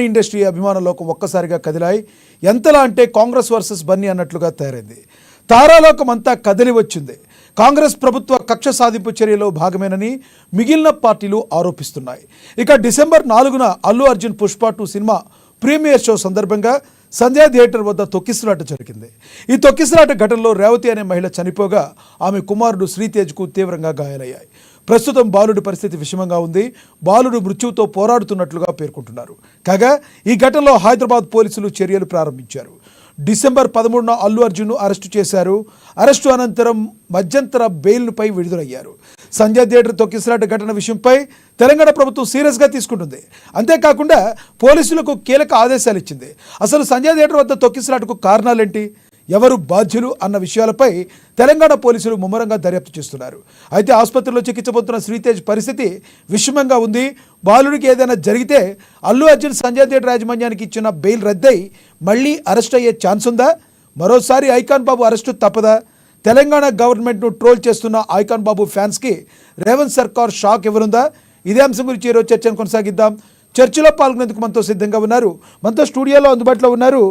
Industry అభిమానులకు ఒక్కసారిగా కదిలాయి. ఎంతలా అంటే కాంగ్రెస్ వర్సెస్ బన్నీ అన్నట్లుగా తయారైంది. తారాలోకం అంతా కదిలి వచ్చింది. కాంగ్రెస్ ప్రభుత్వ కక్ష సాధింపు చర్యలో భాగమేనని మిగిలిన పార్టీలు ఆరోపిస్తున్నాయి. ఇక డిసెంబర్ 4న Allu Arjun Pushpa 2 cinema premiere show సందర్భంగా సంధ్యా థియేటర్ వద్ద తొక్కిసలాట జరిగింది. ఈ తొక్కిసలాట ఘటనలో రేవతి అనే మహిళ చనిపోగా ఆమె కుమారుడు శ్రీతేజ్కు తీవ్రంగా గాయాలయ్యాయి. ప్రస్తుతం బాలుడి పరిస్థితి విషమంగా ఉంది. బాలుడు మృత్యువుతో పోరాడుతున్నట్లుగా పేర్కొంటున్నారు. కాగా ఈ ఘటనలో హైదరాబాద్ పోలీసులు చర్యలు ప్రారంభించారు. డిసెంబర్ 13న అల్లు అర్జున్ను అరెస్టు చేశారు. అరెస్టు అనంతరం మధ్యంతర బెయిల్పై విడుదలయ్యారు. సంజయ్ థియేటర్ తొక్కిసలాట ఘటన విషయంపై తెలంగాణ ప్రభుత్వం సీరియస్గా తీసుకుంటుంది. అంతేకాకుండా పోలీసులకు కీలక ఆదేశాలు ఇచ్చింది. అసలు సంజయ్ థియేటర్ వద్ద తొక్కిసలాటకు కారణాలేంటి, ఎవరు బాధ్యులు అన్న విషయాలపై తెలంగాణ పోలీసులు ముమ్మరంగా దర్యాప్తు చేస్తున్నారు. అయితే ఆసుపత్రిలో చికిత్స పొందుతున్న శ్రీతేజ్ పరిస్థితి విషమంగా ఉంది. బాలుడికి ఏదైనా జరిగితే అల్లు అర్జున్ సంజయ్ థియేటర్ యాజమాన్యానికి ఇచ్చిన బెయిల్ రద్దయి మళ్ళీ అరెస్ట్ అయ్యే ఛాన్స్ ఉందా? మరోసారి ఐకాన్ బాబు అరెస్టు తప్పదా? తెలంగాణ గవర్నమెంట్ను ట్రోల్ చేస్తున్న ఐకాన్ బాబు ఫ్యాన్స్కి రేవంత్ సర్కార్ షాక్ ఎవరుందా? ఇదే అంశం గురించి ఈరోజు చర్చను కొనసాగిద్దాం. చర్చలో పాల్గొనేందుకు మనతో సిద్ధంగా ఉన్నారు, మనతో స్టూడియోలో అందుబాటులో ఉన్నారు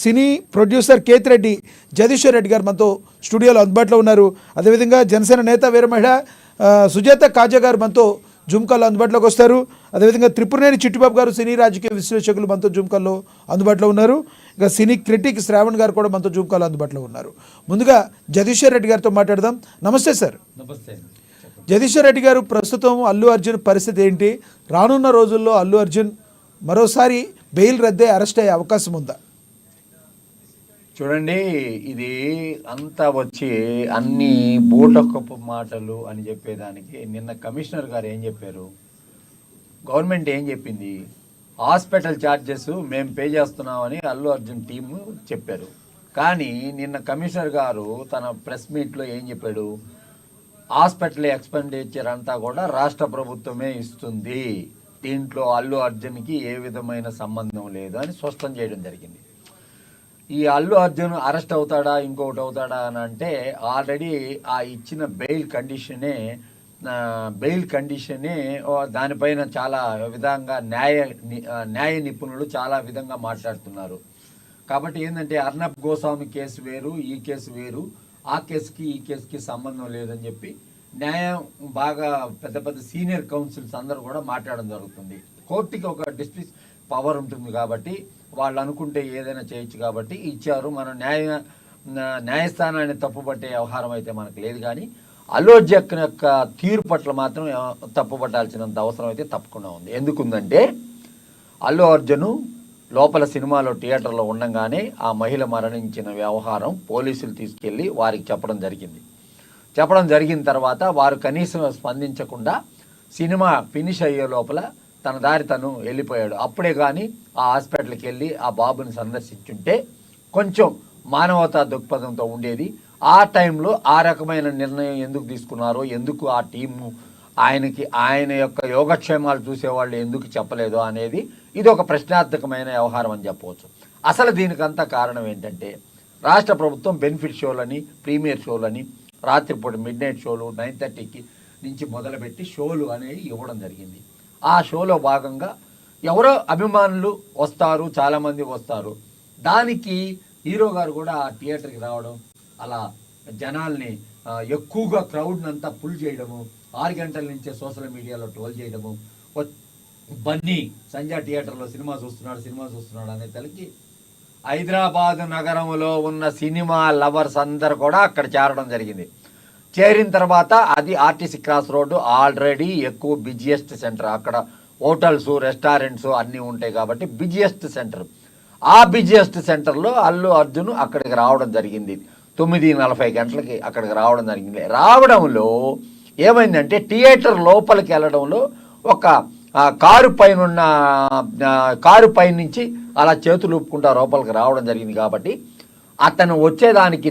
సినీ ప్రొడ్యూసర్ కేతిరెడ్డి జగదీశ్వర్ రెడ్డి గారు మనతో స్టూడియోలో అందుబాటులో ఉన్నారు. అదేవిధంగా జనసేన నేత వీరమహిళ సుజాత కాజా గారు మనతో జూమ్ కాల్లో అందుబాటులోకి వస్తారు. అదేవిధంగా త్రిపురనేని చిట్టిబాబు గారు సినీ రాజకీయ విశ్లేషకులు మనతో జూమ్ కాల్లో అందుబాటులో ఉన్నారు. ఇక సినీ క్రిటిక్ శ్రావణ్ గారు కూడా మనతో జూమ్ కాల్లో అందుబాటులో ఉన్నారు. ముందుగా జగదీశ్వర్ రెడ్డి గారితో మాట్లాడదాం. నమస్తే సార్. నమస్తే. జగదీశ్వర్ రెడ్డి గారు, ప్రస్తుతం అల్లు అర్జున్ పరిస్థితి ఏంటి? రానున్న రోజుల్లో అల్లు అర్జున్ మరోసారి బెయిల్ రద్దే అరెస్ట్ అయ్యే అవకాశం ఉందా? చూడండి, ఇది అంతా వచ్చి అన్ని బూటకపు మాటలు అని చెప్పేదానికి నిన్న కమిషనర్ గారు ఏం చెప్పారు, గవర్నమెంట్ ఏం చెప్పింది, హాస్పిటల్ ఛార్జెస్ మేము పే చేస్తున్నామని అల్లు అర్జున్ టీము చెప్పారు. కానీ నిన్న కమిషనర్ గారు తన ప్రెస్ మీట్లో ఏం చెప్పాడు, హాస్పిటల్ ఎక్స్పెండిచర్ అంతా కూడా రాష్ట్ర ప్రభుత్వమే ఇస్తుంది, దీంట్లో అల్లు అర్జున్కి ఏ విధమైన సంబంధం లేదు అని స్పష్టం చేయడం జరిగింది. ఈ అల్లు అర్జున్ అరెస్ట్ అవుతాడా ఇంకొకటి అవుతాడా అని అంటే ఆల్రెడీ ఆ ఇచ్చిన బెయిల్ కండిషనే దానిపైన చాలా విధంగా న్యాయ నిపుణులు చాలా విధంగా మాట్లాడుతున్నారు. కాబట్టి ఏంటంటే అర్నబ్ గోస్వామి కేసు వేరు, ఈ కేసు వేరు, ఆ కేసుకి ఈ కేసుకి సంబంధం లేదని చెప్పి న్యాయం బాగా పెద్ద పెద్ద సీనియర్ కౌన్సిల్స్ అందరూ కూడా మాట్లాడడం జరుగుతుంది. కోర్టుకి ఒక డిస్ట్రిక్ట్ పవర్ ఉంటుంది కాబట్టి వాళ్ళు అనుకుంటే ఏదైనా చేయొచ్చు కాబట్టి ఇచ్చారు. మన న్యాయస్థానాన్ని తప్పుపట్టే వ్యవహారం అయితే మనకు లేదు. కానీ అల్లు అర్జున్ యొక్క తీరు పట్ల మాత్రం తప్పుపట్టాల్సినంత అవసరం అయితే తప్పకుండా ఉంది. ఎందుకుందంటే అల్లు అర్జున్ లోపల సినిమాలో థియేటర్లో ఉండగానే ఆ మహిళ మరణించిన వ్యవహారం పోలీసులు తీసుకెళ్ళి వారికి చెప్పడం జరిగిన తర్వాత వారు కనీసం స్పందించకుండా సినిమా ఫినిష్ అయ్యే లోపల తన దారి తను వెళ్ళిపోయాడు. అప్పుడే కానీ ఆ హాస్పిటల్కి వెళ్ళి ఆ బాబుని సందర్శించుంటే కొంచెం మానవతా దృక్పథంతో ఉండేది. ఆ టైంలో ఆ రకమైన నిర్ణయం ఎందుకు తీసుకున్నారో, ఎందుకు ఆ టీము ఆయన యొక్క యోగక్షేమాలు చూసేవాళ్ళు ఎందుకు చెప్పలేదు అనేది ఇది ఒక ప్రశ్నార్థకమైన వ్యవహారం అని చెప్పవచ్చు. అసలు దీనికంతా కారణం ఏంటంటే రాష్ట్ర ప్రభుత్వం బెనిఫిట్ షోలని, ప్రీమియర్ షోలని, రాత్రిపూట మిడ్నైట్ షోలు 9:30కి నుంచి మొదలుపెట్టి షోలు అనేవి ఇవ్వడం జరిగింది. ఆ షోలో భాగంగా ఎవరో అభిమానులు వస్తారు, చాలామంది వస్తారు. దానికి హీరో గారు కూడా ఆ థియేటర్కి రావడం, అలా జనాల్ని ఎక్కువగా క్రౌడ్ని అంతా పుల్ చేయడము, 6 గంటల నుంచే సోషల్ మీడియాలో ట్రోల్ చేయడము, బన్నీ సంజయ్ థియేటర్లో సినిమా చూస్తున్నాడు అనే తలకి హైదరాబాద్ నగరంలో ఉన్న సినిమా లవర్స్ అందరు కూడా అక్కడ చేరడం జరిగింది. చేరిన తర్వాత అది ఆర్టీసీ క్రాస్ రోడ్డు ఆల్రెడీ ఎక్కువ బిజియెస్ట్ సెంటర్, అక్కడ హోటల్స్, రెస్టారెంట్స్ అన్నీ ఉంటాయి కాబట్టి బిజియెస్ట్ సెంటర్. ఆ బిజియెస్ట్ సెంటర్లో అల్లు అర్జున్ అక్కడికి రావడం జరిగింది. 9:40 గంటలకి అక్కడికి రావడం జరిగింది. రావడంలో ఏమైందంటే థియేటర్ లోపలికి వెళ్ళడంలో ఒక కారు పై నుంచి అలా చేతులు ఊపుకుంటా లోపలికి రావడం జరిగింది. కాబట్టి అతను వచ్చేదానికి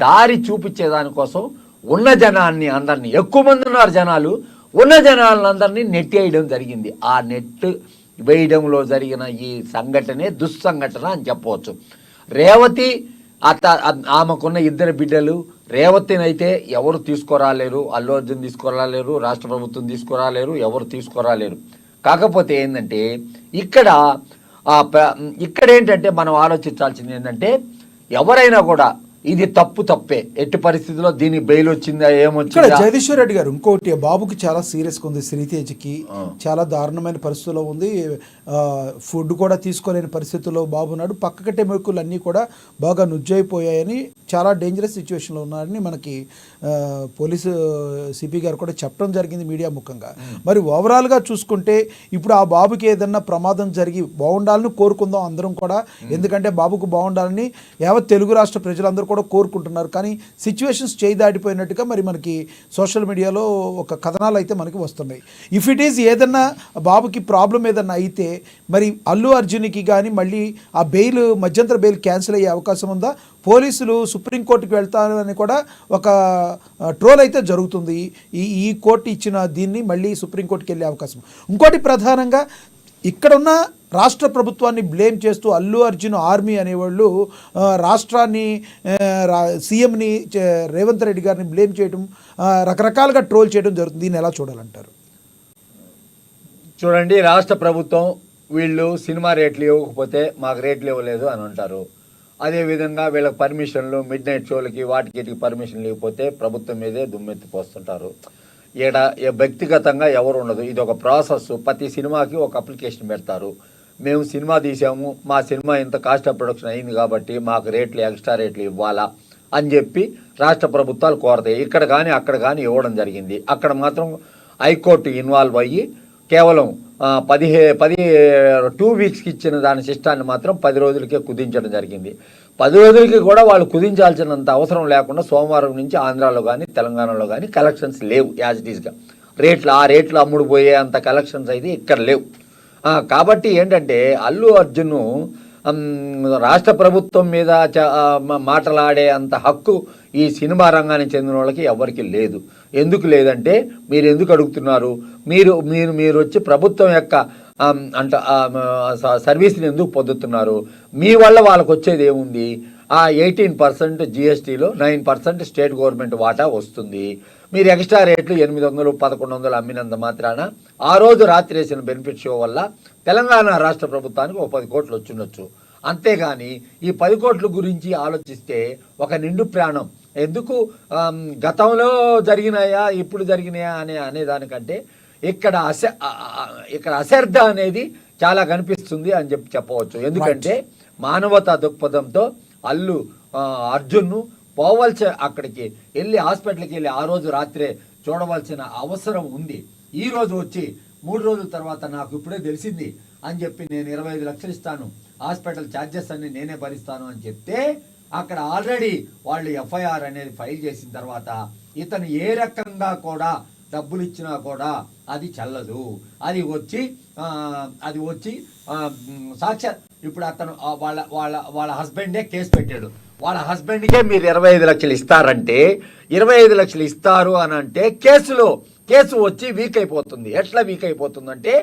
దారి చూపించేదానికోసం ఉన్న జనాన్ని అందరినీ, ఎక్కువ మంది ఉన్నారు జనాలు, ఉన్న జనాలందరినీ నెట్టేయడం జరిగింది. ఆ నెట్ వేయడంలో జరిగిన ఈ సంఘటనే దుస్సంఘటన అని చెప్పవచ్చు. రేవతి ఆమెకున్న 2 బిడ్డలు, రేవతినైతే ఎవరు తీసుకురాలేరు, అల్లు అర్జున్ తీసుకురాలేరు, రాష్ట్ర ప్రభుత్వం తీసుకురాలేరు, ఎవరు తీసుకురాలేరు. కాకపోతే ఏంటంటే ఇక్కడ ఇక్కడ ఏంటంటే మనం ఆలోచించాల్సింది ఏంటంటే ఎవరైనా కూడా ఇది తప్పే ఎట్టి పరిస్థితుల్లో దీనికి బెయిల్ వచ్చిందా ఇక్కడ ఏమొచ్చిందా. జగదీశ్వర్ రెడ్డి గారు ఇంకోటి బాబుకి చాలా సీరియస్గా ఉంది, శ్రీతేజ్కి చాలా దారుణమైన పరిస్థితుల్లో ఉంది, ఫుడ్ కూడా తీసుకోలేని పరిస్థితుల్లో బాబు ఉన్నాడు, పక్కకట్టే మెక్కులు అన్నీ కూడా బాగా నుజ్జైపోయాయని చాలా డేంజరస్ సిచ్యువేషన్లో ఉన్నారని మనకి పోలీసు సిపి గారు కూడా చెప్పడం జరిగింది మీడియా ముఖంగా. మరి ఓవరాల్గా చూసుకుంటే ఇప్పుడు ఆ బాబుకి ఏదన్నా ప్రమాదం జరిగి బాగుండాలని కోరుకుందాం అందరం కూడా, ఎందుకంటే బాబుకు బాగుండాలని యావత్ తెలుగు రాష్ట్ర ప్రజలందరూ కూడా కోరుకుంటున్నారు. కానీ సిచ్యువేషన్స్ చేయి దాటిపోయినట్టుగా మరి మనకి సోషల్ మీడియాలో ఒక కథనాలు అయితే మనకి వస్తున్నాయి. ఇఫ్ ఇట్ ఈజ్ ఏదన్నా బాబుకి ప్రాబ్లం ఏదన్నా అయితే మరి అల్లు అర్జున్కి కానీ మళ్ళీ ఆ బెయిల్ మధ్యంతర బెయిల్ క్యాన్సిల్ అయ్యే అవకాశం ఉందా? పోలీసులు సుప్రీంకోర్టుకి వెళ్తారని కూడా ఒక ట్రోల్ అయితే జరుగుతుంది. ఈ కోర్టు ఇచ్చిన దీన్ని మళ్ళీ సుప్రీంకోర్టుకి వెళ్ళే అవకాశం. ఇంకోటి ప్రధానంగా ఇక్కడున్న రాష్ట్ర ప్రభుత్వాన్ని బ్లేమ్ చేస్తూ అల్లు అర్జున్ ఆర్మీ అనేవాళ్ళు రాష్ట్రాన్ని సీఎంని రేవంత్ రెడ్డి గారిని బ్లేమ్ చేయడం, రకరకాలుగా ట్రోల్ చేయడం జరుగుతుంది. దీన్ని ఎలా చూడాలంటారు? చూడండి, రాష్ట్ర ప్రభుత్వం వీళ్ళు సినిమా రేట్లు ఇవ్వకపోతే మాకు రేట్లు ఇవ్వలేదు అని అంటారు. అదేవిధంగా వీళ్ళకి పర్మిషన్లు మిడ్ నైట్ షోలకి వాటికి పర్మిషన్లు ఇవ్వకపోతే ప్రభుత్వం మీదే దుమ్మెత్తిపోస్తుంటారు. ఈడ వ్యక్తిగతంగా ఎవరు ఉండదు, ఇది ఒక ప్రాసెస్. ప్రతి సినిమాకి ఒక అప్లికేషన్ పెడతారు, మేము సినిమా తీసాము, మా సినిమా ఇంత కాస్ట్ ఆఫ్ ప్రొడక్షన్ అయింది కాబట్టి మాకు రేట్లు ఎక్స్ట్రా రేట్లు ఇవ్వాలా అని చెప్పి రాష్ట్ర ప్రభుత్వాలు కోరతాయి. ఇక్కడ కానీ అక్కడ కానీ ఇవ్వడం జరిగింది. అక్కడ మాత్రం హైకోర్టు ఇన్వాల్వ్ అయ్యి కేవలం 2 వీక్స్కి ఇచ్చిన దాని సిస్టాన్ని మాత్రం 10 రోజులకే కుదించడం జరిగింది. 10 రోజులకి కూడా వాళ్ళు కుదించాల్సినంత అవసరం లేకుండా సోమవారం నుంచి ఆంధ్రాలో కానీ తెలంగాణలో కానీ కలెక్షన్స్ లేవు. యాజ్ ఇట్ ఈస్గా రేట్లు అమ్ముడు పోయే అంత కలెక్షన్స్ అయితే ఇక్కడ లేవు. కాబట్టి ఏంటంటే అల్లు అర్జున్ రాష్ట్ర ప్రభుత్వం మీద మాటలాడే అంత హక్కు ఈ సినిమా రంగానికి చెందిన వాళ్ళకి ఎవరికి లేదు. ఎందుకు లేదంటే మీరు ఎందుకు అడుగుతున్నారు? మీరు వచ్చి ప్రభుత్వం యొక్క సర్వీస్ని ఎందుకు పొందుతున్నారు? మీ వల్ల వాళ్ళకు వచ్చేది ఏముంది? 18% జిఎస్టీలో 9% స్టేట్ గవర్నమెంట్ వాటా వస్తుంది. మీరు ఎక్స్ట్రా రేట్లు 800, 1100 అమ్మినంత మాత్రాన ఆ రోజు రాత్రి వేసిన బెనిఫిట్ షో వల్ల తెలంగాణ రాష్ట్ర ప్రభుత్వానికి ఒక 10 కోట్లు వచ్చిండొచ్చు. అంతేగాని ఈ 10 కోట్ల గురించి ఆలోచిస్తే ఒక నిండు ప్రాణం ఎందుకు గతంలో జరిగినాయా ఇప్పుడు జరిగినాయా అనే దానికంటే ఇక్కడ అశ్రద్ధ అనేది చాలా కనిపిస్తుంది అని చెప్పవచ్చు. ఎందుకంటే మానవతా దృక్పథంతో అల్లు అర్జున్ను అక్కడికి వెళ్ళి హాస్పిటల్కి వెళ్ళి ఆ రోజు రాత్రే చూడవలసిన అవసరం ఉంది. ఈ రోజు వచ్చి 3 రోజుల తర్వాత నాకు ఇప్పుడే తెలిసింది అని చెప్పి నేను 25 లక్షలు ఇస్తాను, హాస్పిటల్ ఛార్జెస్ అన్ని నేనే భరిస్తాను అని చెప్తే అక్కడ ఆల్రెడీ వాళ్ళు ఎఫ్ఐఆర్ అనేది ఫైల్ చేసిన తర్వాత ఇతను ఏ రకంగా కూడా డబ్బులు ఇచ్చినా కూడా అది చెల్లదు. అది వచ్చి సాక్షాత్ ఇప్పుడు అతను వాళ్ళ హస్బెండే కేసు పెట్టాడు. వాళ్ళ హస్బెండ్కే మీరు 25 లక్షలు ఇస్తారంటే 25 లక్షలు ఇస్తారు అని అంటే కేసు వచ్చి వీక్ అయిపోతుంది. ఎట్లా వీక్ అయిపోతుందంటే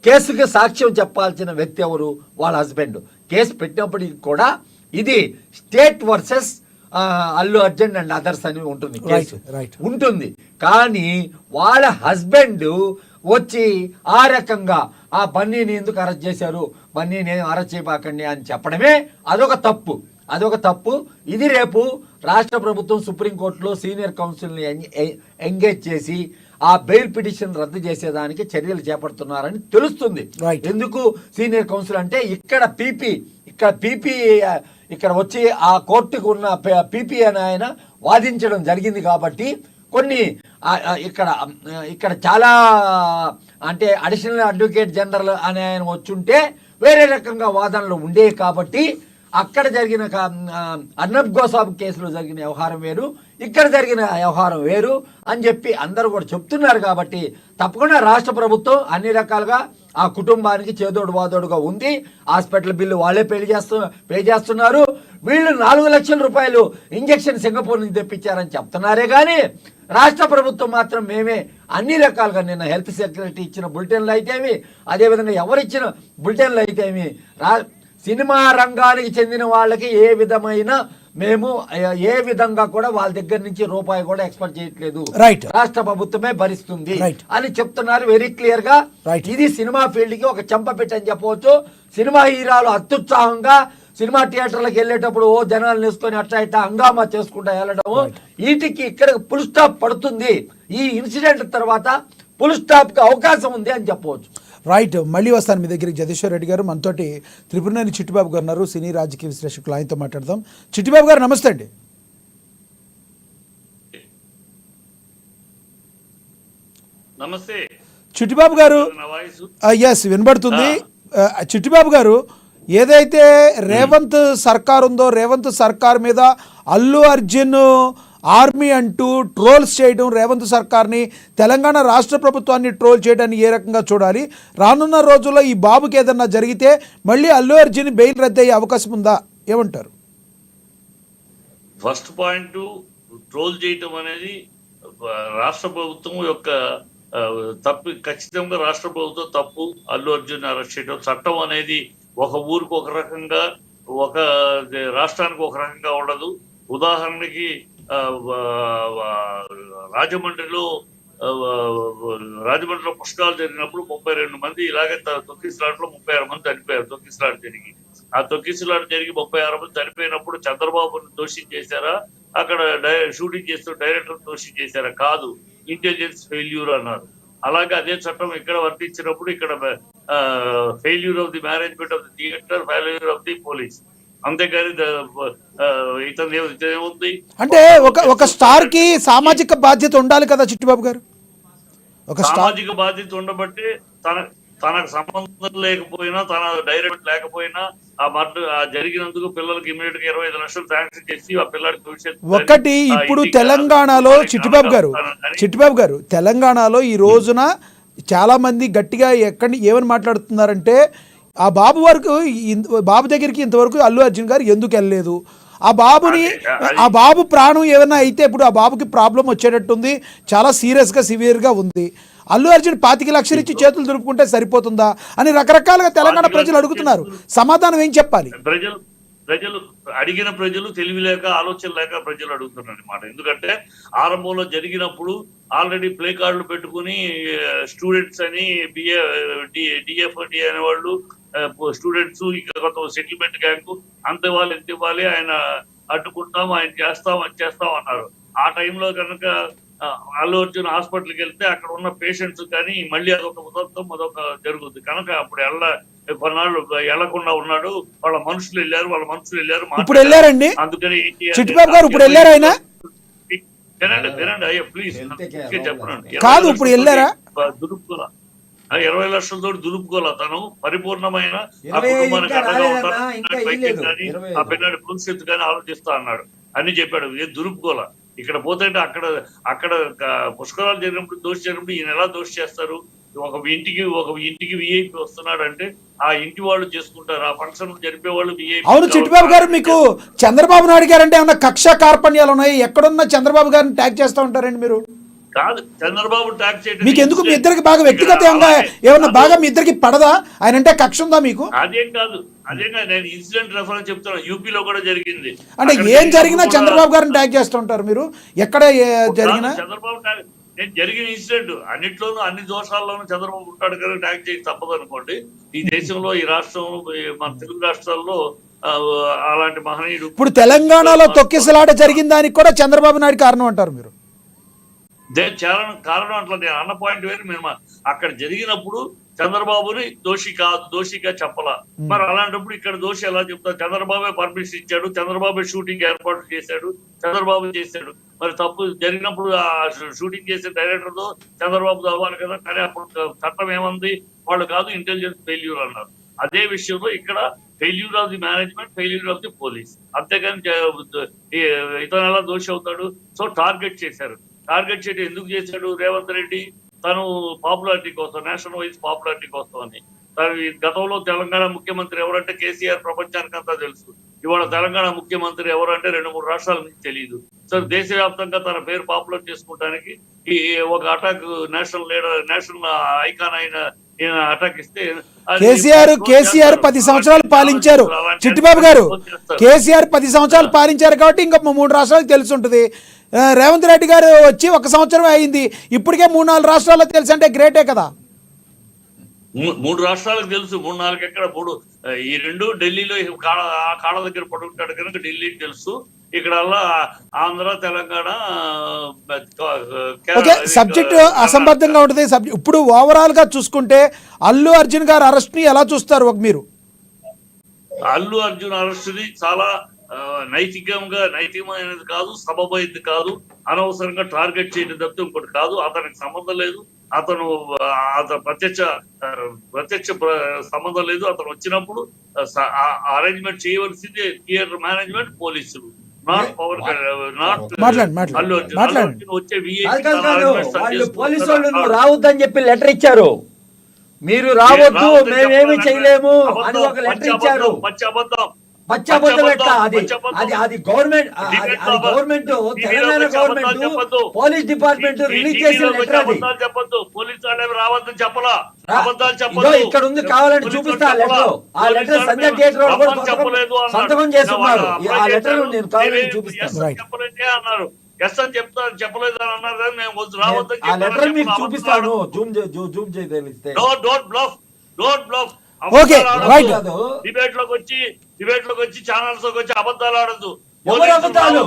కేసుకి సాక్ష్యం చెప్పాల్సిన వ్యక్తి ఎవరు? వాళ్ళ హస్బెండ్. కేసు పెట్టినప్పటికి కూడా ఇది state versus Allu Arjun and others అని ఉంటుంది, కేసు ఉంటుంది. కానీ వాళ్ళ హస్బెండ్ వచ్చి ఆ రకంగా ఆ బన్నీని ఎందుకు అరెస్ట్ చేశారు, బన్నీని అరెస్ట్ చేయబాకండి అని చెప్పడమే అదొక తప్పు. ఇది రేపు రాష్ట్ర ప్రభుత్వం సుప్రీంకోర్టులో సీనియర్ కౌన్సిల్ని ఎంగేజ్ చేసి ఆ బెయిల్ పిటిషన్ రద్దు చేసేదానికి చర్యలు చేపడుతున్నారని తెలుస్తుంది. ఎందుకు సీనియర్ కౌన్సిల్ అంటే ఇక్కడ ఇక్కడ వచ్చి ఆ కోర్టుకు ఉన్న పీపీ అని ఆయన వాదించడం జరిగింది కాబట్టి కొన్ని ఇక్కడ చాలా అంటే అడిషనల్ అడ్వకేట్ జనరల్ అని ఆయన వచ్చుంటే వేరే రకంగా వాదనలు ఉండేవి. కాబట్టి అక్కడ జరిగిన అర్నబ్ గోస్వామి కేసులో జరిగిన వ్యవహారం వేరు, ఇక్కడ జరిగిన వ్యవహారం వేరు అని చెప్పి అందరూ కూడా చెప్తున్నారు. కాబట్టి తప్పకుండా రాష్ట్ర ప్రభుత్వం అన్ని రకాలుగా ఆ కుటుంబానికి చేదోడు వాదోడుగా ఉంది. హాస్పిటల్ బిల్లు వాళ్ళే పే చేస్తున్నారు. వీళ్ళు 4 లక్షల రూపాయలు ఇంజక్షన్ సింగపూర్ నుంచి తెప్పించారని చెప్తున్నారే కానీ రాష్ట్ర ప్రభుత్వం మాత్రం మేమే అన్ని రకాలుగా నిన్న హెల్త్ సెక్రటరీ ఇచ్చిన బులెటిన్లు అయితేమి, అదేవిధంగా ఎవరిచ్చిన బులెటిన్లు అయితేమి సినిమా రంగానికి చెందిన వాళ్ళకి ఏ విధమైన మేము ఏ విధంగా కూడా వాళ్ళ దగ్గర నుంచి రూపాయి కూడా ఎక్స్పెక్ట్ చేయట్లేదు, రైట్, రాష్ట్ర ప్రభుత్వమే భరిస్తుంది రైట్ అని చెప్తున్నారు వెరీ క్లియర్ గా. రైట్. ఇది సినిమా ఫీల్డ్ కి ఒక చెంపపెట్టి అని చెప్పవచ్చు. సినిమా హీరాలు అత్యుత్సాహంగా సినిమా థియేటర్లకు వెళ్ళేటప్పుడు ఓ జనాలు వేసుకొని అట్లా ఇట్లా హంగామా చేసుకుంటా వెళ్ళడము, వీటికి ఇక్కడ ఫుల్ స్టాప్ పడుతుంది. ఈ ఇన్సిడెంట్ తర్వాత ఫుల్ స్టాప్ కి అవకాశం ఉంది అని చెప్పవచ్చు. రైట్. మళ్ళీ వస్తాను మీ దగ్గరికి జగదీశ్వర్ రెడ్డి గారు. మనతోటి త్రిపురనేని చిట్టిబాబు గారు ఉన్నారు, సినీ రాజకీయ విశ్లేషకులు. ఆయనతో మాట్లాడదాం. చిట్టిబాబు గారు నమస్తే అండి. నమస్తే చిట్టిబాబు గారు. ఎస్, వినబడుతుంది. చిట్టిబాబు గారు, ఏదైతే రేవంత్ సర్కార్ ఉందో, రేవంత్ సర్కార్ మీద అల్లు అర్జున్ ఆర్మీ అంటూ ట్రోల్స్ చేయడం, రేవంత్ సర్కార్ని, తెలంగాణ రాష్ట్ర ప్రభుత్వాన్ని ట్రోల్ చేయడాన్ని ఏ రకంగా చూడాలి? రానున్న రోజుల్లో ఈ బాబుకి ఏదన్నా జరిగితే మళ్ళీ అల్లు అర్జున్ బెయిల్ రద్దయ్యే అవకాశం ఉందా? ఏమంటారు? ఫస్ట్ పాయింట్, ట్రోల్ చేయటం అనేది రాష్ట్ర ప్రభుత్వం యొక్క తప్పు. ఖచ్చితంగా రాష్ట్ర ప్రభుత్వం తప్పు. అల్లు అర్జున్ అరెస్ట్ చేయడం, చట్టం అనేది ఒక ఊరికి ఒక రకంగా, ఒక రాష్ట్రానికి ఒక రకంగా ఉండదు. ఉదాహరణకి రాజమండ్రిలో పుష్కరాలు జరిగినప్పుడు 32 మంది ఇలాగే తొక్కిసలాటలో 36 మంది చనిపోయారు. తొక్కిసలాట జరిగి 36 మంది చనిపోయినప్పుడు చంద్రబాబును దోషి చేశారా, అక్కడ షూటింగ్ చేస్తూ డైరెక్టర్ దోషి చేశారా? కాదు, ఇంటెలిజెన్స్ ఫెయిల్యూర్ అన్నారు. అలాగే అదే చట్టం ఇక్కడ వర్తించినప్పుడు ఇక్కడ failure of the management of the theatre, failure of the police. అంతేగాని ఇతనేముంది అంటే ఒక స్టార్ కి సామాజిక బాధ్యత ఉండాలి కదా చిట్టిబాబు గారు? ఒక సామాజిక బాధ్యత ఉండబట్టి తనకు సంబంధం లేకపోయినా, తన డైరెక్ట్ లేకపోయినా ఆ జరిగినందుకు పిల్లలకి ఇమీడియట్ గా 25 లక్షలు శాంక్షన్ చేసి ఆ పిల్లలకి ఒకటి. ఇప్పుడు తెలంగాణలో చిట్టిబాబు గారు తెలంగాణలో ఈ రోజున చాలా మంది గట్టిగా ఏమని మాట్లాడుతున్నారంటే, ఆ బాబు దగ్గరికి ఇంతవరకు అల్లు అర్జున్ గారు ఎందుకు వెళ్ళలేదు? ఆ బాబు ప్రాణం ఏమైనా అయితే ఇప్పుడు ఆ బాబుకి ప్రాబ్లం వచ్చేటట్టుంది, చాలా సీరియస్గా సివియర్గా ఉంది. అల్లు అర్జున్ 25 లక్షలు ఇచ్చి చేతులు దులుపుకుంటే సరిపోతుందా అని రకరకాలుగా తెలంగాణ ప్రజలు అడుగుతున్నారు. సమాధానం ఏం చెప్పాలి? ప్రజలు తెలివి లేక, ఆలోచన లేక ప్రజలు అడుగుతున్నారు అన్నమాట. ఎందుకంటే ఆరంభంలో జరిగినప్పుడు ఆల్రెడీ ప్లే కార్డులు పెట్టుకుని స్టూడెంట్స్ అని డిఎఫ్డి అనే వాళ్ళు, స్టూడెంట్స్, ఇంకా సెటిల్మెంట్ గ్యాంగ్ అంత ఇవ్వాలి, ఎంత ఇవ్వాలి, ఆయన అడ్డుకుంటాం, ఆయన చేస్తాం, అది చేస్తాం అన్నారు. ఆ టైంలో కనుక అల్లు అర్జున్ హాస్పిటల్కి వెళ్తే అక్కడ ఉన్న పేషెంట్స్ కానీ మళ్ళీ అదొక ఉదంతం, అదొక జరుగుతుంది కనుక అప్పుడు కొన్నాళ్ళు వెళ్లకుండా ఉన్నాడు. వాళ్ళ మనుషులు వెళ్ళారు. ఇప్పుడు వెళ్ళారండి. అందుకని చిట్టిబాబు గారు ఇప్పుడు వెళ్ళారు ఆయన? వినండి అయ్యా ప్లీజ్, చెప్పండి. కాదు, ఇప్పుడు వెళ్ళారా? దులుపుకోల 20 లక్షలతో దులుపుకోల. తను పరిపూర్ణమైన ఆ పిల్లాడి భవిష్యత్తు కానీ ఆలోచిస్తా అన్నాడు, అన్ని చెప్పాడు. ఏం దులుపుకోల. ఇక్కడ పోతే అక్కడ పుష్కరాలు జరిగినప్పుడు, దోషి జరిగినప్పుడు ఈయన ఎలా దోషి చేస్తారు? ఒక ఇంటికి విఐపి వస్తున్నాడు అంటే ఆ ఇంటి వాళ్ళు చేసుకుంటారు, ఆ ఫంక్షన్ జరిపే వాళ్ళు విఐపి. అవును చిట్టిబాబు గారు, మీకు చంద్రబాబు నాయుడు గారు అంటే ఏమన్నా కక్ష కార్పణ్యాలు ఉన్నాయి? ఎక్కడున్నా చంద్రబాబు గారిని ట్యాగ్ చేస్తూ ఉంటారండి మీరు? కాదు, చంద్రబాబు ట్యాగ్ చేయడం మీకు ఎందుకు? మీ ఇద్దరికి బాగా వ్యక్తిగతంగా ఏమన్నా బాగా మీ ఇద్దరికి పడదా? ఆయన అంటే కక్ష ఉందా మీకు? అదేం కాదు. నేను ఇన్సిడెంట్ రెఫరెన్స్ చెప్తాను. యూపీలో కూడా జరిగింది. అంటే ఏం జరిగినా చంద్రబాబు గారిని ట్యాగ్ చేస్తూ ఉంటారు మీరు? ఎక్కడ జరిగినా చంద్రబాబు జరిగిన ఇన్సిడెంట్ అన్నిట్లోనూ, అన్ని దోషాల్లోనూ చంద్రబాబు ఉంటాడు కదా, ట్యాగ్ చేసి తప్పదు అనుకోండి. ఈ దేశంలో, ఈ రాష్ట్రంలో, మన తెలుగు రాష్ట్రాల్లో అలాంటి మహనీయుడు. ఇప్పుడు తెలంగాణలో తొక్కిసలాట జరిగిన దానికి కూడా చంద్రబాబు నాయుడు కారణం అంటారు మీరు? చాలా కారణం. అట్లా నేను అన్న పాయింట్ వేరు. మేము అక్కడ జరిగినప్పుడు చంద్రబాబుని దోషిగా చెప్పాల. మరి అలాంటప్పుడు ఇక్కడ దోషి ఎలా చెప్తారు? చంద్రబాబే పర్మిషన్ ఇచ్చాడు, చంద్రబాబే షూటింగ్ ఏర్పాటు చేశాడు, చంద్రబాబు చేశాడు. మరి తప్పు జరిగినప్పుడు ఆ షూటింగ్ చేసే డైరెక్టర్ తో చంద్రబాబు అవ్వాలి కదా. కానీ అప్పుడు చట్టం ఏమంది? వాళ్ళు కాదు, ఇంటెలిజెన్స్ ఫెయిల్యూర్ అన్నారు. అదే విషయంలో ఇక్కడ failure of the management, failure of the police. అంతేగాని ఇతను ఎలా దోషి అవుతాడు? సో టార్గెట్ చేశారు. టార్గెట్ చేయడం ఎందుకు చేశాడు రేవంత్ రెడ్డి? తను పాపులారిటీ కోసం, నేషనల్ వైజ్ పాపులారిటీ కోసం అని. గతంలో తెలంగాణ ముఖ్యమంత్రి ఎవరంటే కేసీఆర్ ప్రపంచానికి అంతా తెలుసు. ఇవాళ తెలంగాణ ముఖ్యమంత్రి ఎవరంటే 2-3 రాష్ట్రాల నుంచి తెలియదు. సో దేశవ్యాప్తంగా తన పేరు పాపులర్ చేసుకోవడానికి ఈ ఒక attack, national leader, national icon అయిన ఈయన అటాక్ ఇస్తే అది కేసీఆర్ క్లోజ్ కేసీఆర్ చేస్తారు. 10 సంవత్సరాలు పాలించారు. అలాంటి చిట్టిబాబు గారు క్లోజ్ చేస్తారు. కేసీఆర్ 10 సంవత్సరాలు పాలించారు కాబట్టి ఇంకా 3 రాష్ట్రాలకు తెలిసి ఉంటుంది. రేవంత్ రెడ్డి గారు వచ్చి 1 సంవత్సరమే అయింది, ఇప్పటికే 3-4 రాష్ట్రాల్లో తెలిసి అంటే గ్రేటే కదా. 3 రాష్ట్రాలకు తెలుసు, 3-4 ఎక్కడ 3 ఈ 2 ఢిల్లీలో ఆ కాళ్ళ దగ్గర పడుకుంటాడు కనుక ఢిల్లీకి తెలుసు. ఇక్కడ ఆంధ్ర తెలంగాణ ఓకే, సబ్జెక్ట్ అసంబద్ధంగా ఉంటుంది. ఇప్పుడు ఓవరాల్ గా చూసుకుంటే అల్లు అర్జున్ గారు అరెస్ట్ ని ఎలా చూస్తారు మీరు? అల్లు అర్జున్ అరెస్టుని చాలా నైతికమైనది కాదు, సబబైంది కాదు. అనవసరంగా టార్గెట్ చేయడం తప్పితే ఇంకోటి కాదు. అతనికి సంబంధం లేదు, అతను ప్రత్యక్ష సంబంధం లేదు. అతను వచ్చినప్పుడు అరేంజ్మెంట్ చేయవలసింది థియేటర్ మేనేజ్మెంట్, పోలీసులు, not power, not Allu Arjun వచ్చే వాళ్ళు పోలీసు వాళ్ళు నువ్వు రావద్దని చెప్పి లెటర్ ఇచ్చారు. మీరు రావద్దు, మేమేమి చేయలేము అని ఒక లెటర్ ఇచ్చారు. పచ్చబద్ధం ఎట్లా? అది government, government, Telangana government, police department release చేసిన లెటర్ అది. చెప్పొద్దు, పోలీసు వాళ్ళు రావద్దని చెప్పలా, అబద్ధాలు ఇదో చెప్పొద్దు. ఇక్కడ ఉంది, కావాలంటే చూపిస్తా ఆ లెటర్. ఆ లెటర్ సంజయ్ థియేటర్ సంతకం చేస్తున్నారు. ఆ లెటర్ నేను కావాలంటే చూపిస్తాను. చెప్పలేదే అన్నారు. ఎస్ అని చెప్పలేదు అని అన్నారు కానీ మేము రావద్దని ఆ లెటర్ మీకు చూపిస్తాను. జూమ్ చేయి తెలిస్తే. Don't bluff. Okay, right. Debate లోకి వచ్చి ఛానల్స్ లోకి వచ్చి అబద్ధాలు ఆడద్దు. ఎవరు అబద్ధాలు?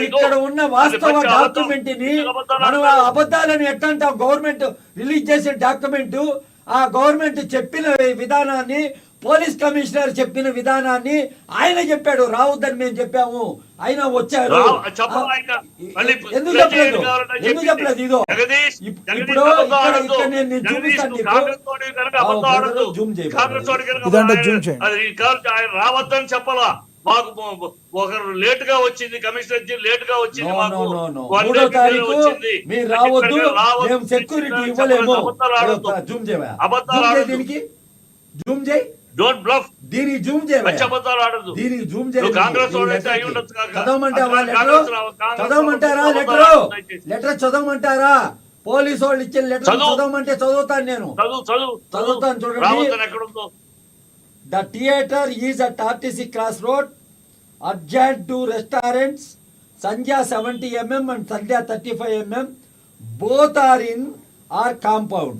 ఇక్కడ ఉన్న వాస్తవ డాక్యుమెంట్ ని మనం ఆ అబద్ధాలను ఎట్లంటే గవర్నమెంట్ రిలీజ్ చేసిన డాక్యుమెంట్, ఆ గవర్నమెంట్ చెప్పిన విధానాన్ని, పోలీస్ కమిషనర్ చెప్పిన విధానాన్ని ఆయన చెప్పాడు. రావద్దని మేము చెప్పాము, ఆయన వచ్చారు. ఎందుకు చెప్పలేదు? ఇదో ఇప్పుడు ఇక్కడ నేను చూపిస్తాను నీకు. జూమ్ రావద్దని చెప్పాలా? మాకు ఒకరు లేట్ గా వచ్చింది, కమిషనర్ లేట్ గా వచ్చింది. మాకు 3వ తారీఖు మీరు రావద్దు, మేము సెక్యూరిటీ ఇవ్వలేము. జూమ్ చేయవా? దీనికి జూమ్ చేయి. Don't bluff. దీనికి జూమ్ చేయవా? అబద్ధాలు ఆడద్దు. దీనికి జూమ్ చేయి. కాంగ్రెస్ చదవమంటారా లెటర్? చదవమంటారా? పోలీసు వాళ్ళు ఇచ్చిన లెటర్ చదవమంటే చదువుతాను నేను. చదువుతాను చూడండి. The theatre is at RTC Cross Road, adjacent to restaurants Sandhya 70 mm and Sandhya 35 mm. Both are in our compound.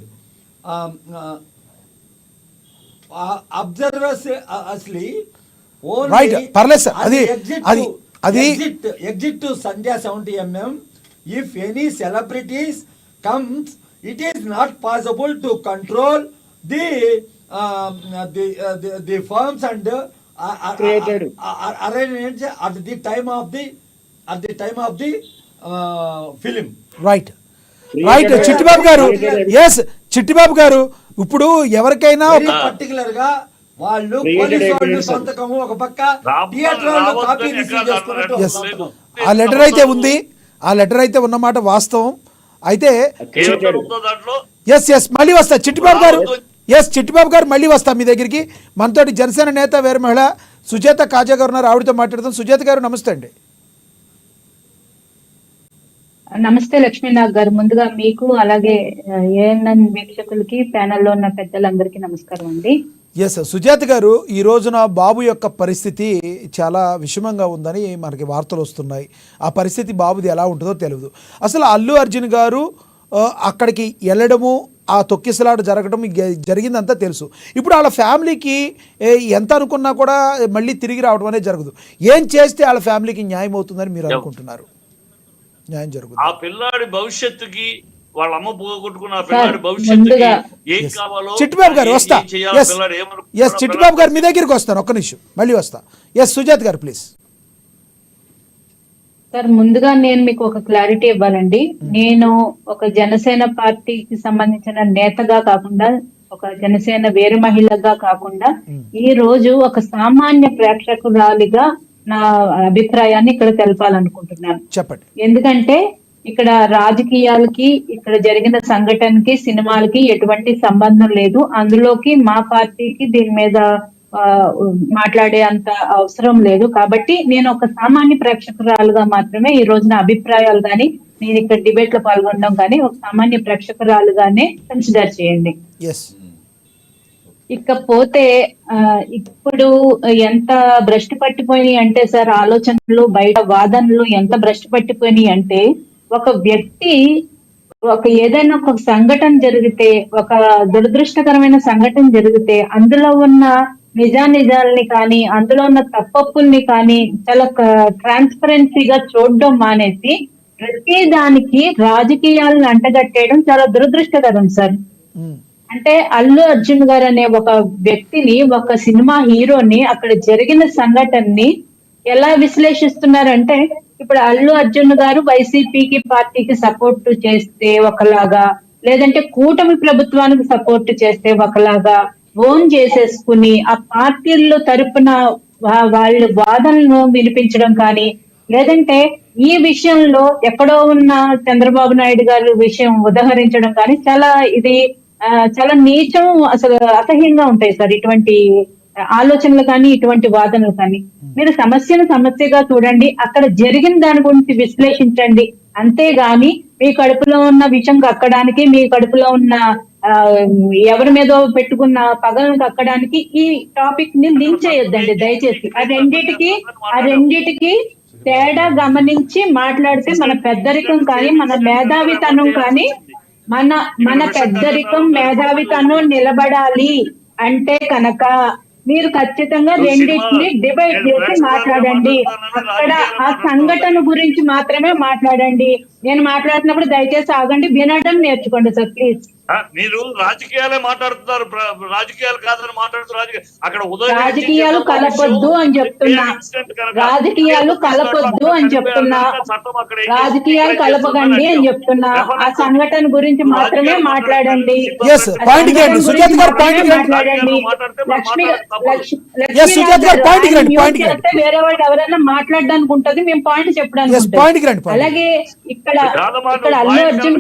Observers asli only Right, parle sir. Exit to Sandhya 70 mm. If any celebrities comes, it is not possible to control the firms and arrangements at the time of the film. Right. Chittibabu గారు, yes Chittibabu గారు, ఇప్పుడు ఎవరికైనా particular గా వాళ్ళు police వాళ్ళు సంతకము ఒక పక్క, థియేటర్ వాళ్ళు కాపీ రిసీవ్ చేసుకున్నట్టు. ఆ లెటర్ అయితే ఉన్నమాట వాస్తవం. అయితే ఎస్ మళ్ళీ వస్తా చిట్టిబాబు గారు. చిట్టిబాబు గారు మళ్ళీ వస్తా మీ దగ్గరికి. మనతోటి జనసేన నేత వేరే మహిళ సుజాత కాజా గారు ఉన్నారు, ఆవిడతో మాట్లాడదాం. సుజాత గారు నమస్తే అండి. నమస్తే లక్ష్మీనాథ్ గారు. ముందుగా మీకు అలాగే ఏఎన్ఎన్ వీక్షకులకి ప్యానెల్లో ఉన్న పెద్దలందరికీ నమస్కారం అండి. ఎస్ సుజాత గారు, ఈ రోజున బాబు యొక్క పరిస్థితి చాలా విషమంగా ఉందని మనకి వార్తలు వస్తున్నాయి. ఆ పరిస్థితి బాబుది ఎలా ఉంటుందో తెలియదు. అసలు అల్లు అర్జున్ గారు అక్కడికి వెళ్ళడము, ఆ తొక్కిసలాట జరగడం జరిగిందంతా తెలుసు. ఇప్పుడు వాళ్ళ ఫ్యామిలీకి ఎంత అనుకున్నా కూడా మళ్ళీ తిరిగి రావడం అనేది జరగదు. ఏం చేస్తే వాళ్ళ ఫ్యామిలీకి న్యాయం అవుతుందని మీరు అనుకుంటున్నారు? న్యాయం జరుగుతుంది. ఆ పిల్లాడి భవిష్యత్తుకి, వాళ్ళ అమ్మ పోగొట్టుకున్న పిల్లాడి భవిష్యత్తుకి ఏం కావాలో. చిట్టిబాబు గారు వస్తా. చిట్టిబాబు గారు మీ దగ్గరికి వస్తాను, ఒక్క నిమిషం మళ్ళీ వస్తా. సుజాత్ గారు ప్లీజ్. సార్, ముందుగా నేను మీకు ఒక క్లారిటీ ఇవ్వాలండి. నేను ఒక జనసేన పార్టీకి సంబంధించిన నేతగా కాకుండా, ఒక జనసేన వేరు మహిళగా కాకుండా, ఈ రోజు ఒక సామాన్య ప్రేక్షకురాలిగా నా అభిప్రాయాన్ని ఇక్కడ తెలపాలనుకుంటున్నాను. చెప్పండి. ఎందుకంటే ఇక్కడ రాజకీయాలకి, ఇక్కడ జరిగిన సంఘటనకి, సినిమాలకి ఎటువంటి సంబంధం లేదు. అందులోకి మా పార్టీకి దీని మీద మాట్లాడే అంత అవసరం లేదు. కాబట్టి నేను ఒక సామాన్య ప్రేక్షకురాలుగా మాత్రమే ఈ రోజున అభిప్రాయాలు కానీ, నేను ఇక్కడ డిబేట్ లో పాల్గొనడం కానీ ఒక సామాన్య ప్రేక్షకురాలుగానే కన్సిడర్ చేయండి. ఇకపోతే ఇప్పుడు ఎంత భ్రష్టు పట్టిపోయినాయి అంటే సార్, ఆలోచనలు బయట వాదనలు ఎంత భ్రష్టు పట్టిపోయినాయి అంటే, ఒక వ్యక్తి ఏదైనా ఒక సంఘటన జరిగితే, ఒక దురదృష్టకరమైన సంఘటన జరిగితే అందులో ఉన్న నిజానిజాలని కానీ, అందులో ఉన్న తప్పప్పుల్ని కానీ చాలా ట్రాన్స్పరెన్సీగా చూడడం మానేసి ప్రతి దానికి రాజకీయాలను అంటగట్టేయడం చాలా దురదృష్టకరం సార్. అంటే అల్లు అర్జున్ గారు అనే ఒక వ్యక్తిని, ఒక సినిమా హీరోని, అక్కడ జరిగిన సంఘటనని ఎలా విశ్లేషిస్తున్నారంటే, ఇప్పుడు అల్లు అర్జున్ గారు వైసీపీకి పార్టీకి సపోర్ట్ చేస్తే ఒకలాగా, లేదంటే కూటమి ప్రభుత్వానికి సపోర్ట్ చేస్తే ఒకలాగా ఓన్ చేసేసుకుని ఆ పార్టీల్లో తరపున వాళ్ళ వాదనలను వినిపించడం కానీ, లేదంటే ఈ విషయంలో ఎక్కడో ఉన్న చంద్రబాబు నాయుడు గారి విషయం ఉదహరించడం కానీ చాలా నీచం, అసలు అసహ్యంగా ఉంటాయి సార్ ఇటువంటి ఆలోచనలు కానీ, ఇటువంటి వాదనలు కానీ. మీరు సమస్యను సమస్యగా చూడండి, అక్కడ జరిగిన దాని గురించి విశ్లేషించండి. అంతేగాని మీ కడుపులో ఉన్న విషం కక్కడానికి, మీ కడుపులో ఉన్న ఎవరి మీద పెట్టుకున్న పగలను కక్కడానికి ఈ టాపిక్ ని లింక్ చేయొద్దండి దయచేసి. ఆ రెండిటికి తేడా గమనించి మాట్లాడితే మన పెద్దరికం కానీ, మన మేధావితనం కానీ, మన పెద్దరికం మేధావితనం నిలబడాలి అంటే కనుక మీరు ఖచ్చితంగా రెండింటిని డివైడ్ చేసి మాట్లాడండి. అక్కడ ఆ సంఘటన గురించి మాత్రమే మాట్లాడండి. నేను మాట్లాడుతున్నప్పుడు దయచేసి ఆగండి, వినడం నేర్చుకోండి సార్ ప్లీజ్. మీరు రాజకీయాలే మాట్లాడుతున్నారు, రాజకీయాలు కాదని మాట్లాడుతున్నారు. అక్కడ రాజకీయాలు కలపొద్దు అని చెప్తున్నా, రాజకీయాలు కలపొద్దు అని చెప్తున్నా, రాజకీయాలు కలపకండి అని చెప్తున్నా. ఆ సంఘటన గురించి మాత్రమే మాట్లాడండి. వేరే వాళ్ళు ఎవరైనా మాట్లాడడానికి ఉంటది, మేము పాయింట్ చెప్పడానికి. అలాగే ఇక్కడ అల్లు అర్జున్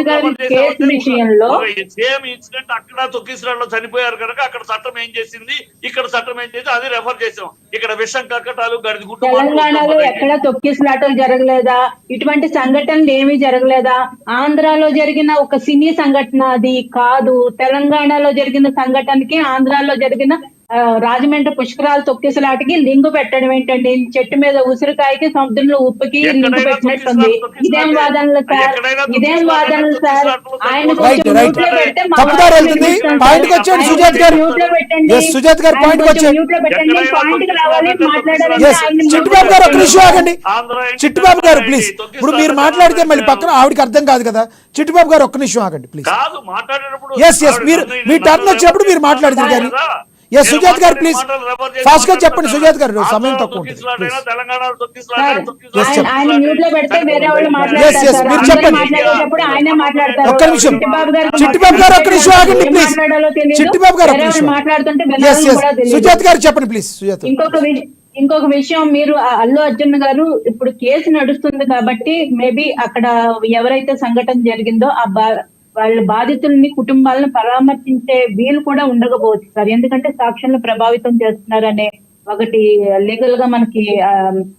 గారి కేసు విషయంలో సేమ్ ఇన్సిడెంట్ అక్కడ తొక్కిసలాటలో చనిపోయారు కనుక అక్కడ చట్టం ఏం చేసింది, ఇక్కడ చట్టం ఏం చేసింది అది రెఫర్ చేసాం. ఇక్కడ విషం కక్కటాలు గడిది గుట్టు తెలంగాణలో ఎక్కడ తొక్కిసలాటలు జరగలేదా, ఇటువంటి సంఘటనలు ఏమీ జరగలేదా? ఆంధ్రాలో జరిగిన ఒక సినీ సంఘటన అది కాదు. తెలంగాణలో జరిగిన సంఘటనకి ఆంధ్రాలో జరిగిన రాజమండ్రి పుష్కరాలు తొక్కిసలాటకి లింగు పెట్టడం ఏంటండి? చెట్టు మీద ఉసిరికాయకి సముద్రంలో ఉప్పుకి లింగు పెట్టినట్టుంది. ఇదేం వాదనలు సార్, ఇదేం వాదనలు సార్? ఆయన కొంచెం మ్యూట్ లో పెడితే పాయింట్ కి రావాలి, మాట్లాడాలి. చిట్టుబాబు గారు ఒక నిమిషం ఆగండి. చిట్టుబాబు గారు ప్లీజ్, ఇప్పుడు మీరు మాట్లాడితే మళ్ళీ పక్కన ఆవిడకి అర్థం కాదు కదా. చిట్టుబాబు గారు ఒక్క నిమిషం ఆగండి ప్లీజ్. మీరు మీ టర్న్ వచ్చినప్పుడు మీరు మాట్లాడుతున్నారు కానీ. సుజాత్ గారు ప్లీజ్ ఫాస్ట్ గా చెప్పండి. సుజాత్ గారు సమయం తక్కువ ఉంటుంది. ఒక్క నిమిషం చిట్టిబాబు గారు ఒక్క నిమిషం ఆగండి ప్లీజ్. చిట్టిబాబు గారు ఒక్క నిమిషం. సుజాత్ గారు చెప్పండి ప్లీజ్. సుజాత్ ఇంకొక విషయం, మీరు అల్లు అర్జున్ గారు ఇప్పుడు కేసు నడుస్తుంది కాబట్టి మేబీ అక్కడ ఎవరైతే సంఘటన జరిగిందో వాళ్ళ బాధితుల్ని, కుటుంబాలను పరామర్శించే వీలు కూడా ఉండకపోవచ్చు సార్. ఎందుకంటే సాక్ష్యాలను ప్రభావితం చేస్తున్నారనే ఒకటి లీగల్ గా మనకి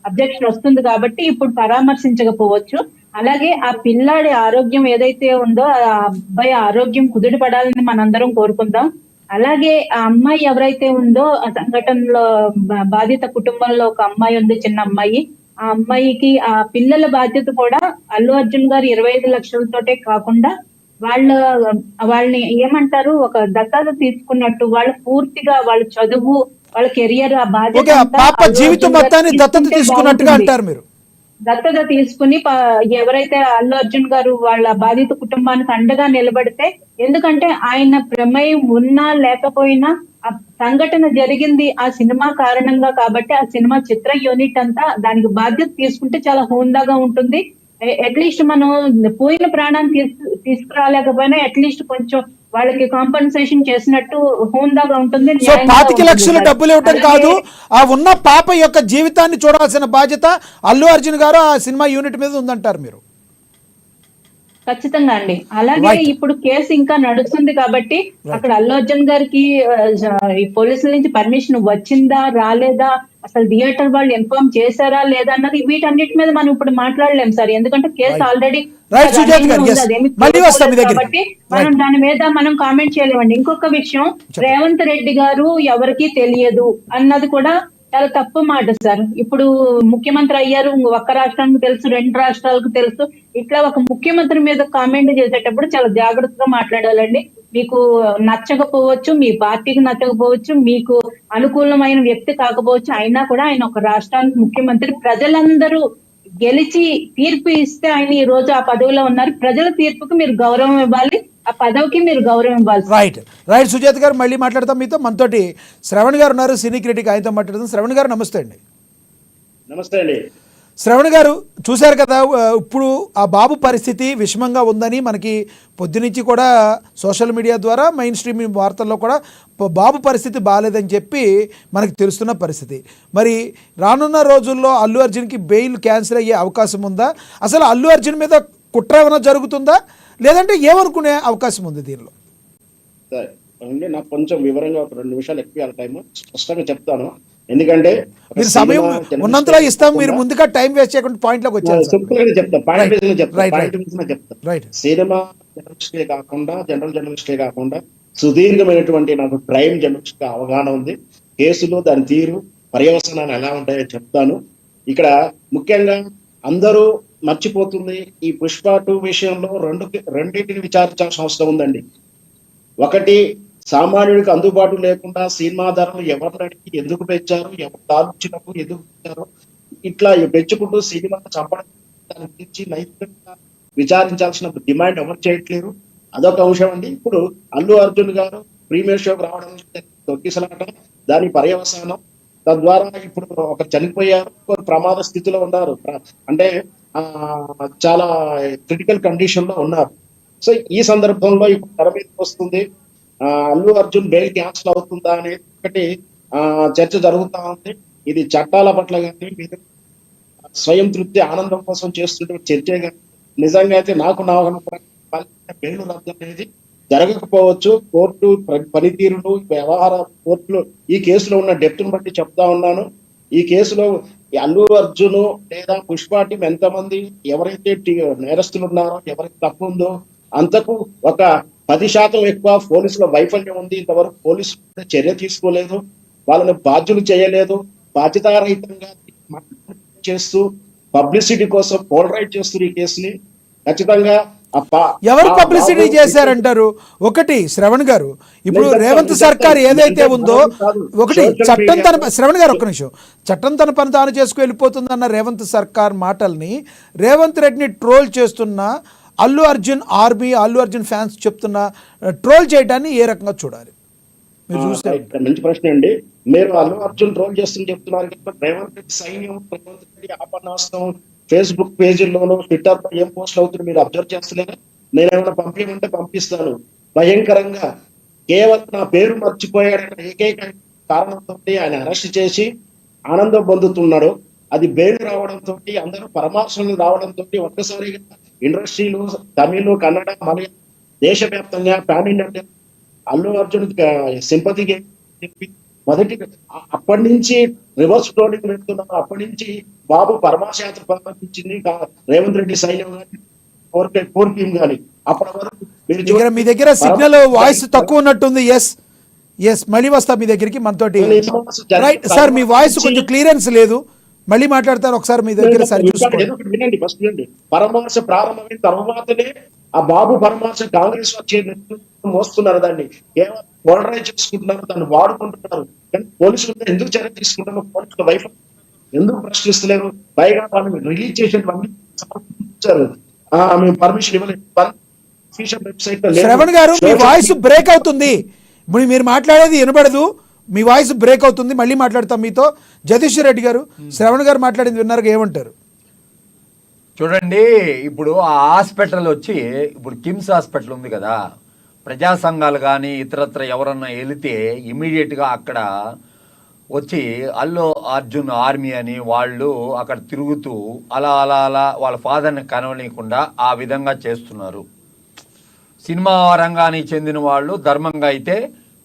అబ్జెక్షన్ వస్తుంది కాబట్టి ఇప్పుడు పరామర్శించకపోవచ్చు. అలాగే ఆ పిల్లాడి ఆరోగ్యం ఏదైతే ఉందో ఆ అబ్బాయి ఆరోగ్యం కుదుటపడాలని మనందరం కోరుకుందాం. అలాగే ఆ అమ్మాయి ఎవరైతే ఉందో ఆ సంఘటనలో బాధిత కుటుంబంలో ఒక అమ్మాయి ఉంది, చిన్న అమ్మాయి. ఆ అమ్మాయికి ఆ పిల్లల బాధ్యత కూడా అల్లు అర్జున్ గారు 25 లక్షలతోటే కాకుండా వాళ్ళని ఏమంటారు, ఒక దత్తత తీసుకున్నట్టు వాళ్ళు పూర్తిగా వాళ్ళ చదువు, వాళ్ళ కెరియర్, ఆ బాధ్యత జీవితం మొత్తాన్ని దత్తత తీసుకున్నట్టుగా అంటారు మీరు. దత్తత తీసుకుని ఎవరైతే అల్లు అర్జున్ గారు వాళ్ళ బాధిత కుటుంబానికి అండగా నిలబడితే, ఎందుకంటే ఆయన ప్రమేయం ఉన్నా లేకపోయినా ఆ సంఘటన జరిగింది ఆ సినిమా కారణంగా కాబట్టి ఆ సినిమా చిత్ర యూనిట్ అంతా దానికి బాధ్యత తీసుకుంటే చాలా హోందాగా ఉంటుంది. అట్లీస్ట్ మనం పోయిన ప్రాణాన్ని తీసుకురాలేకపోయినా అట్లీస్ట్ కొంచెం వాళ్ళకి కాంపన్సేషన్ చేసినట్టు హోందాగా ఉంటుంది. 25 లక్షలు డబ్బులు ఇవ్వటం కాదు, ఆ ఉన్న పాప యొక్క జీవితాన్ని చూడాల్సిన బాధ్యత అల్లు అర్జున్ గారు ఆ సినిమా యూనిట్ మీద ఉందంటారు మీరు. ఖచ్చితంగా అండి. అలాగే Right. ఇప్పుడు కేసు ఇంకా నడుస్తుంది కాబట్టి అక్కడ అల్లు అర్జున్ గారికి ఈ పోలీసుల నుంచి పర్మిషన్ వచ్చిందా రాలేదా, అసలు థియేటర్ వాళ్ళు ఇన్ఫార్మ్ చేశారా లేదా అన్నది వీటన్నిటి మీద మనం ఇప్పుడు మాట్లాడలేం సార్. ఎందుకంటే case Right. Already Right, Sujatha గారు, yes. మళ్ళీ వస్తాం మీ దగ్గరికి. కాబట్టి మనం దాని మీద మనం కామెంట్ చేయలేమండి. ఇంకొక విషయం, రేవంత్ రెడ్డి గారు ఎవరికీ తెలియదు అన్నది కూడా చాలా తప్పు మాట సార్. ఇప్పుడు ముఖ్యమంత్రి అయ్యారు, ఒక్క రాష్ట్రానికి తెలుసు, 2 రాష్ట్రాలకు తెలుసు. ఇట్లా ఒక ముఖ్యమంత్రి మీద కామెంట్ చేసేటప్పుడు చాలా జాగ్రత్తగా మాట్లాడాలండి. మీకు నచ్చకపోవచ్చు, మీ పార్టీకి నచ్చకపోవచ్చు, మీకు అనుకూలమైన వ్యక్తి కాకపోవచ్చు, అయినా కూడా ఆయన ఒక రాష్ట్రానికి ముఖ్యమంత్రి. ప్రజలందరూ గెలిచి తీర్పు ఇస్తే ఆయన ఈ రోజు ఆ పదవిలో ఉన్నారు. ప్రజల తీర్పుకి మీరు గౌరవం ఇవ్వాలి, ఆ పదవికి మీరు గౌరవం ఇవ్వాలి. రైట్ సుజాత గారు, మళ్ళీ మాట్లాడతాం మీతో. మనతోటి శ్రవణ్ గారు ఉన్నారు, సినీ క్రిటిక్, ఆయనతో మాట్లాడదాం. శ్రవణ్ గారు నమస్తే అండి. నమస్తే అండి. శ్రవణ్ గారు, చూశారు కదా ఇప్పుడు ఆ బాబు పరిస్థితి విషమంగా ఉందని మనకి పొద్దునుంచి కూడా సోషల్ మీడియా ద్వారా మెయిన్ స్ట్రీమ్ వార్తల్లో కూడా బాబు పరిస్థితి బాగాలేదని చెప్పి మనకి తెలుస్తున్న పరిస్థితి. మరి రానున్న రోజుల్లో అల్లు అర్జున్కి బెయిల్ క్యాన్సిల్ అయ్యే అవకాశం ఉందా? అసలు అల్లు అర్జున్ మీద కుట్ర ఏమైనా జరుగుతుందా, లేదంటే ఏమనుకునే అవకాశం ఉంది దీనిలో? సరే అండి, నాకు కొంచెం వివరంగా ఒక 2 నిమిషాలు ఎక్కువ టైం స్పష్టంగా చెప్తాను. ఎందుకంటే మీరు సమయం ఉన్నంతలో ఇస్తాం, మీరు ముందుగా టైం వేస్ట్ చేయకుండా పాయింట్లోకి వచ్చారు. సినిమా జర్నలిస్టే కాకుండా జర్నలిస్టే కాకుండా సుదీర్ఘమైనటువంటి నాకు క్రైమ్ జర్నలిస్ట్ గా అవగాహన ఉంది. కేసులు, దాని తీరు, పర్యవసనాలు ఎలా ఉంటాయో చెప్తాను. ఇక్కడ ముఖ్యంగా అందరూ మర్చిపోతుంది, ఈ పుష్ప 2 విషయంలో రెండింటిని విచారించాల్సిన అవసరం ఉందండి. ఒకటి, సామాన్యుడికి అందుబాటు లేకుండా సినిమా ధరలు ఎవరిని అడిగి ఎందుకు పెంచారు, ఎవరు ఆలోచించినప్పుడు ఎందుకు పెంచారు, ఇట్లా పెంచుకుంటూ సినిమా చంపడం దాని గురించి నైతికంగా విచారించాల్సిన డిమాండ్ ఎవరు చేయట్లేరు. అదొక అంశం అండి. ఇప్పుడు అల్లు అర్జున్ గారు ప్రీమియర్ షోకి రావడం తొక్కిసలాట, దాని పర్యవసానం, తద్వారా ఇప్పుడు ఒక చనిపోయారు, ప్రమాద స్థితిలో ఉన్నారు, అంటే చాలా క్రిటికల్ కండిషన్ లో ఉన్నారు. సో ఈ సందర్భంలో ఇప్పుడు తెర మీదకి వస్తుంది, అల్లు అర్జున్ బెయిల్ క్యాన్సిల్ అవుతుందా అనేది ఒకటి చర్చ జరుగుతా ఉంది. ఇది చట్టాల పట్ల కానీ మీరు స్వయం తృప్తి ఆనందం కోసం చేస్తుంటే చర్చే కానీ నిజంగా అయితే నాకు బెయిల్ రద్దు అనేది జరగకపోవచ్చు. కోర్టు పనితీరును, వ్యవహార కోర్టులో ఈ కేసులో ఉన్న డెప్త్ను బట్టి చెప్తా ఉన్నాను. ఈ కేసులో అల్లు అర్జున్ లేదా పుష్ప టీం ఎంతమంది ఎవరైతే నేరస్తులు ఉన్నారో, ఎవరికి తప్పు ఉందో అంతకు ఒక 10% ఎక్కువ పోలీసుల వైఫల్యం ఉంది. ఇంతవరకు పోలీసులు చర్య తీసుకోలేదు, వాళ్ళని బాధ్యులు చేయలేదు, బాధ్యతారహితంగా చేస్తూ పబ్లిసిటీ కోసం పోలరైజ్ చేస్తున్నారు ఈ కేసుని. ఖచ్చితంగా ఎవరు పబ్లిసిటీ చేశారంటారు? ఒకటి శ్రవణ్ గారు, ఇప్పుడు రేవంత్ సర్కార్ ఏదైతే ఉందో, ఒకటి చట్టం తన శ్రవణ్ గారు ఒక్క నిమిషం, చట్టం తన పని తాను చేసుకు వెళ్ళిపోతుందన్న రేవంత్ సర్కార్ మాటల్ని రేవంత్ రెడ్డిని ట్రోల్ చేస్తున్న అల్లు అర్జున్ ఆర్మీ, అల్లు అర్జున్ ఫ్యాన్స్ చెప్తున్న ట్రోల్ చేయడాన్ని ఏ రకంగా చూడాలి? మీరు చూస్తే మంచి ప్రశ్న అండి. మీరు అల్లు అర్జున్ ట్రోల్ చేస్తుని చెప్తున్నారు, రేవంత్ రెడ్డి సైన్యం, రేవంత్ రెడ్డి ఆపన్నాస్తం ఫేస్బుక్ పేజీల్లోనూ ట్విట్టర్ లో ఏం పోస్టులు అవుతుంది మీరు అబ్జర్వ్ చేస్తలేదా? నేనేమైనా పంపించమంటే పంపిస్తాను. భయంకరంగా కేవలం నా పేరు మర్చిపోయాడన్న ఏకైక కారణంతో ఆయన అరెస్ట్ చేసి ఆనందం పొందుతున్నాడు. అది బెయిల్ రావడంతో, అందరూ పరామర్శలు రావడంతో ఒక్కసారిగా ఇండస్ట్రీలు తమిళ్, కన్నడ, మలయాళం దేశవ్యాప్తంగా pan India Allu Arjun sympathy చెప్పి మొదటి అప్పటి నుంచి రివర్స్ ట్రోలింగ్ పెడుతున్నారు. అప్పటి నుంచి బాబు పరమాశయాత్ర ప్రారంభించింది రేవంత్ రెడ్డి సైన్యం కానీ కోర్ టీం కానీ. అప్పటి వరకు మీ దగ్గర సిగ్నల్ వాయిస్ తక్కువ ఉన్నట్టుంది. ఎస్ మళ్ళీ వస్తా మీ దగ్గరికి మనతోటి. రైట్ సార్, మీ వాయిస్ కొంచెం క్లియరెన్స్ లేదు, మళ్ళీ మాట్లాడతారు ఒకసారి మీ దగ్గర సరి చూసుకోండి. వినండి, ఫస్ట్ వినండి. పరమార్శ ప్రారంభమైన తర్వాతనే ఆ బాబు పరమార్శ కాంగ్రెస్ వచ్చే మోస్తున్నారు, దాన్ని కేవలం పోలరైజ్ చేసుకుంటున్నారు, దాన్ని వాడుకుంటున్నారు. కానీ పోలీసులు ఎందుకు చర్య తీసుకుంటున్నారు? పోలీసుల వైఫ్ ఎందుకు ప్రశ్నిస్తలేరు? పైగా వాళ్ళని రిలీజ్ చేసేటువంటి మేము పర్మిషన్ ఇవ్వలేదు. వెబ్సైట్ లో శ్రవణ్ గారు, మీ వాయిస్ బ్రేక్ అవుతుంది, ఇప్పుడు మీరు మాట్లాడేది వినబడదు, మీ వాయిస్ బ్రేక్ అవుతుంది, మళ్ళీ మాట్లాడతాం మీతో. జగదీష్ రెడ్డి గారు, శ్రవణ్ గారు మాట్లాడింది విన్నారు, ఏమంటారు? చూడండి, ఇప్పుడు ఆ హాస్పిటల్ వచ్చి, ఇప్పుడు కిమ్స్ హాస్పిటల్ ఉంది కదా, ప్రజా సంఘాలు కానీ ఇతరత్ర ఎవరన్నా వెళితే ఇమీడియట్గా అక్కడ వచ్చి అల్లు అర్జున్ ఆర్మీ అని వాళ్ళు అక్కడ తిరుగుతూ అలా అలా అలా వాళ్ళ ఫాదర్ని కనవనీయకుండా ఆ విధంగా చేస్తున్నారు. సినిమా రంగానికి చెందిన వాళ్ళు ధర్మంగా అయితే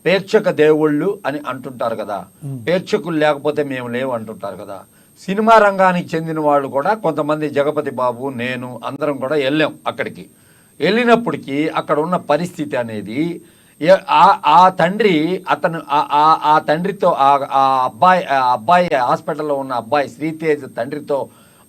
ప్రేక్షక దేవుళ్ళు అని అంటుంటారు కదా, ప్రేక్షకులు లేకపోతే మేము లేవు అంటుంటారు కదా. సినిమా రంగానికి చెందిన వాళ్ళు కూడా కొంతమంది జగపతి బాబు నేను అందరం కూడా వెళ్ళాం. అక్కడికి వెళ్ళినప్పటికీ అక్కడ ఉన్న పరిస్థితి అనేది ఆ తండ్రి అతను ఆ తండ్రితో ఆ అబ్బాయి హాస్పిటల్లో ఉన్న అబ్బాయి శ్రీతేజ్ తండ్రితో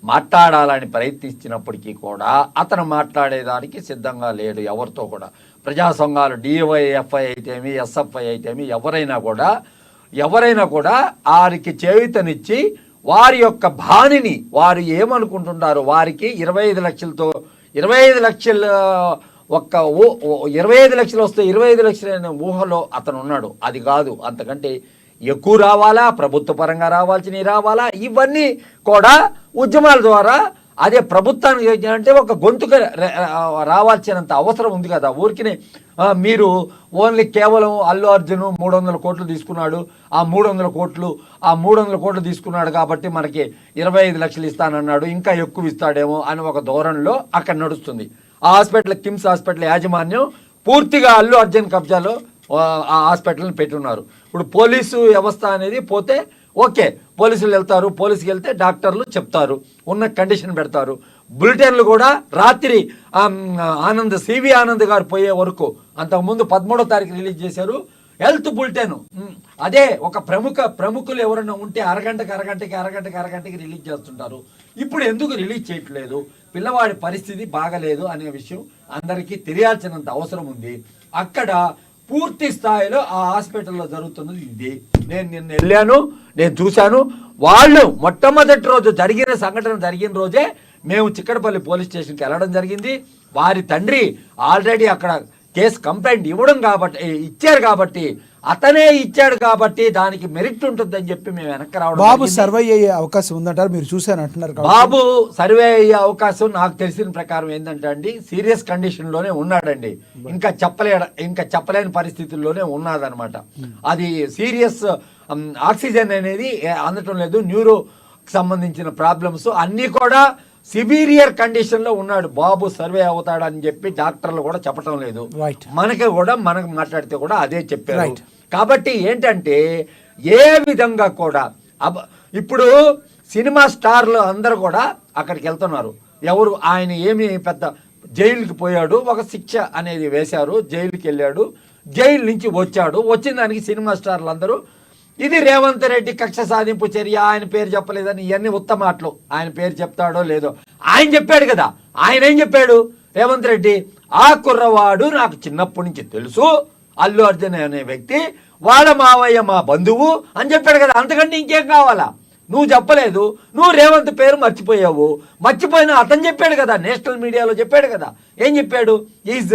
మాట్లాడాలని ప్రయత్నించినప్పటికీ కూడా అతను మాట్లాడేదానికి సిద్ధంగా లేడు ఎవరితో కూడా. ప్రజా సంఘాలు డివైఎఫ్ఐ అయితేమి ఎస్ఎఫ్ఐ అయితేమి ఎవరైనా కూడా వారికి చేయూతనిచ్చి వారి యొక్క బాణిని వారు ఏమనుకుంటుంటారు, వారికి 25 లక్షలతో 25 లక్షల 25 లక్షలు వస్తే 25 లక్షల ఊహలో అతను ఉన్నాడు. అది కాదు, అంతకంటే ఎక్కువ రావాలా, ప్రభుత్వ పరంగా రావాలా, ఇవన్నీ కూడా ఉద్యమాల ద్వారా అదే ప్రభుత్వానికి అంటే ఒక గొంతుగా రావాల్సినంత అవసరం ఉంది కదా. ఊరికినే మీరు ఓన్లీ కేవలం అల్లు అర్జున్ 300 కోట్లు తీసుకున్నాడు, ఆ 300 కోట్లు తీసుకున్నాడు కాబట్టి మనకి 25 లక్షలు ఇస్తానన్నాడు, ఇంకా ఎక్కువ ఇస్తాడేమో అని ఒక ధోరణిలో అక్కడ నడుస్తుంది. ఆ హాస్పిటల్ కిమ్స్ హాస్పిటల్ యాజమాన్యం పూర్తిగా అల్లు అర్జున్ కబ్జాలో ఆ హాస్పిటల్ని పెట్టున్నారు. ఇప్పుడు పోలీసు వ్యవస్థ అనేది పోతే ఓకే, పోలీసులు వెళ్తారు, పోలీసుకి వెళ్తే డాక్టర్లు చెప్తారు, ఉన్న కండిషన్ పెడతారు. బులెటిన్లు కూడా రాత్రి సివి ఆనంద్ గారు పోయే వరకు, అంతకుముందు 13వ తారీఖు రిలీజ్ చేశారు హెల్త్ బులెటిన్. అదే ఒక ప్రముఖులు ఎవరైనా ఉంటే అరగంటకి రిలీజ్ చేస్తుంటారు. ఇప్పుడు ఎందుకు రిలీజ్ చేయట్లేదు? పిల్లవాడి పరిస్థితి బాగలేదు అనే విషయం అందరికీ తెలియాల్సినంత అవసరం ఉంది. అక్కడ పూర్తి స్థాయిలో ఆ హాస్పిటల్లో జరుగుతున్నది ఇది. నేను నిన్న వెళ్ళాను, నేను చూశాను. వాళ్ళు మొట్టమొదటి రోజు సంఘటన జరిగిన రోజే మేము చిక్కడపల్లి పోలీస్ స్టేషన్కి వెళ్ళడం జరిగింది. వారి తండ్రి ఆల్రెడీ అక్కడ కేసు కంప్లైంట్ ఇచ్చారు కాబట్టి అతనే ఇచ్చాడు కాబట్టి దానికి మెరిట్ ఉంటుందని చెప్పి మేము వెనక్కి రావడం. బాబు సర్వే అయ్యే అవకాశం ఉందంటారు, మీరు చూసాను అంటున్నారు. బాబు సర్వే అయ్యే అవకాశం నాకు తెలిసిన ప్రకారం ఏంటంటే అండి, సీరియస్ కండిషన్ లోనే ఉన్నాడండి. ఇంకా చెప్పలేని పరిస్థితుల్లోనే ఉన్నదనమాట. అది సీరియస్ ఆక్సిజన్ అనేది అందటం లేదు, న్యూరో సంబంధించిన ప్రాబ్లమ్స్ అన్నీ కూడా సివియర్ కండిషన్ లో ఉన్నాడు. బాబు సర్వే అవుతాడని చెప్పి డాక్టర్లు కూడా చెప్పటం లేదు. మనకు మాట్లాడితే కూడా అదే చెప్పారు. కాబట్టి ఏంటంటే ఏ విధంగా కూడా ఇప్పుడు సినిమా స్టార్లు అందరూ కూడా అక్కడికి వెళ్తున్నారు. ఎవరు ఆయన ఏమి పెద్ద జైలుకి పోయాడు, ఒక శిక్ష అనేది వేశారు, జైలుకి వెళ్ళాడు, జైలు నుంచి వచ్చాడు. వచ్చిన దానికి సినిమా స్టార్లు అందరూ ఇది రేవంత్ రెడ్డి కక్ష సాధింపు చర్య, ఆయన పేరు చెప్పలేదని ఇవన్నీ ఉత్తమాటలు. ఆయన పేరు చెప్తాడో లేదో, ఆయన చెప్పాడు కదా. ఆయన ఏం చెప్పాడు రేవంత్ రెడ్డి? ఆ కుర్రవాడు నాకు చిన్నప్పటి నుంచి తెలుసు, అల్లు అర్జున్ అనే వ్యక్తి వాళ్ళ మావయ్య మా బంధువు అని చెప్పాడు కదా. అంతకంటే ఇంకేం కావాలా? నువ్వు చెప్పలేదు, నువ్వు రేవంత్ పేరు మర్చిపోయావు. మర్చిపోయినా అతను చెప్పాడు కదా, నేషనల్ మీడియాలో చెప్పాడు కదా. ఏం చెప్పాడు? ఈజ్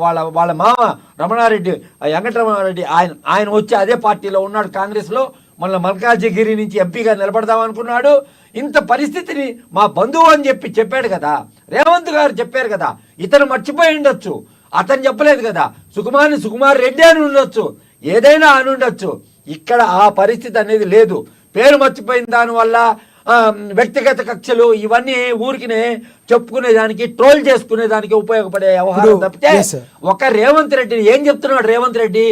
వాళ్ళ మామ రమణారెడ్డి, వెంకటరమణారెడ్డి, ఆయన వచ్చి అదే పార్టీలో ఉన్నాడు, కాంగ్రెస్లో. మళ్ళీ మల్కాజిగిరి నుంచి ఎంపీగా నిలబడదామనుకున్నాడు. ఇంత పరిస్థితిని మా బంధువు అని చెప్పాడు కదా. రేవంత్ గారు చెప్పారు కదా. ఇతను మర్చిపోయి ఉండొచ్చు, అతను చెప్పలేదు కదా. సుకుమార్ రెడ్డి అని ఉండొచ్చు, ఏదైనా అని ఉండొచ్చు. ఇక్కడ ఆ పరిస్థితి అనేది లేదు. పేరు మర్చిపోయిన దానివల్ల వ్యక్తిగత కక్షలు ఇవన్నీ ఊరికినే చెప్పుకునేదానికి, ట్రోల్ చేసుకునేదానికి ఉపయోగపడే వ్యవహారం తప్పితే ఒక రేవంత్ రెడ్డిని ఏం చెప్తున్నాడు రేవంత్ రెడ్డి?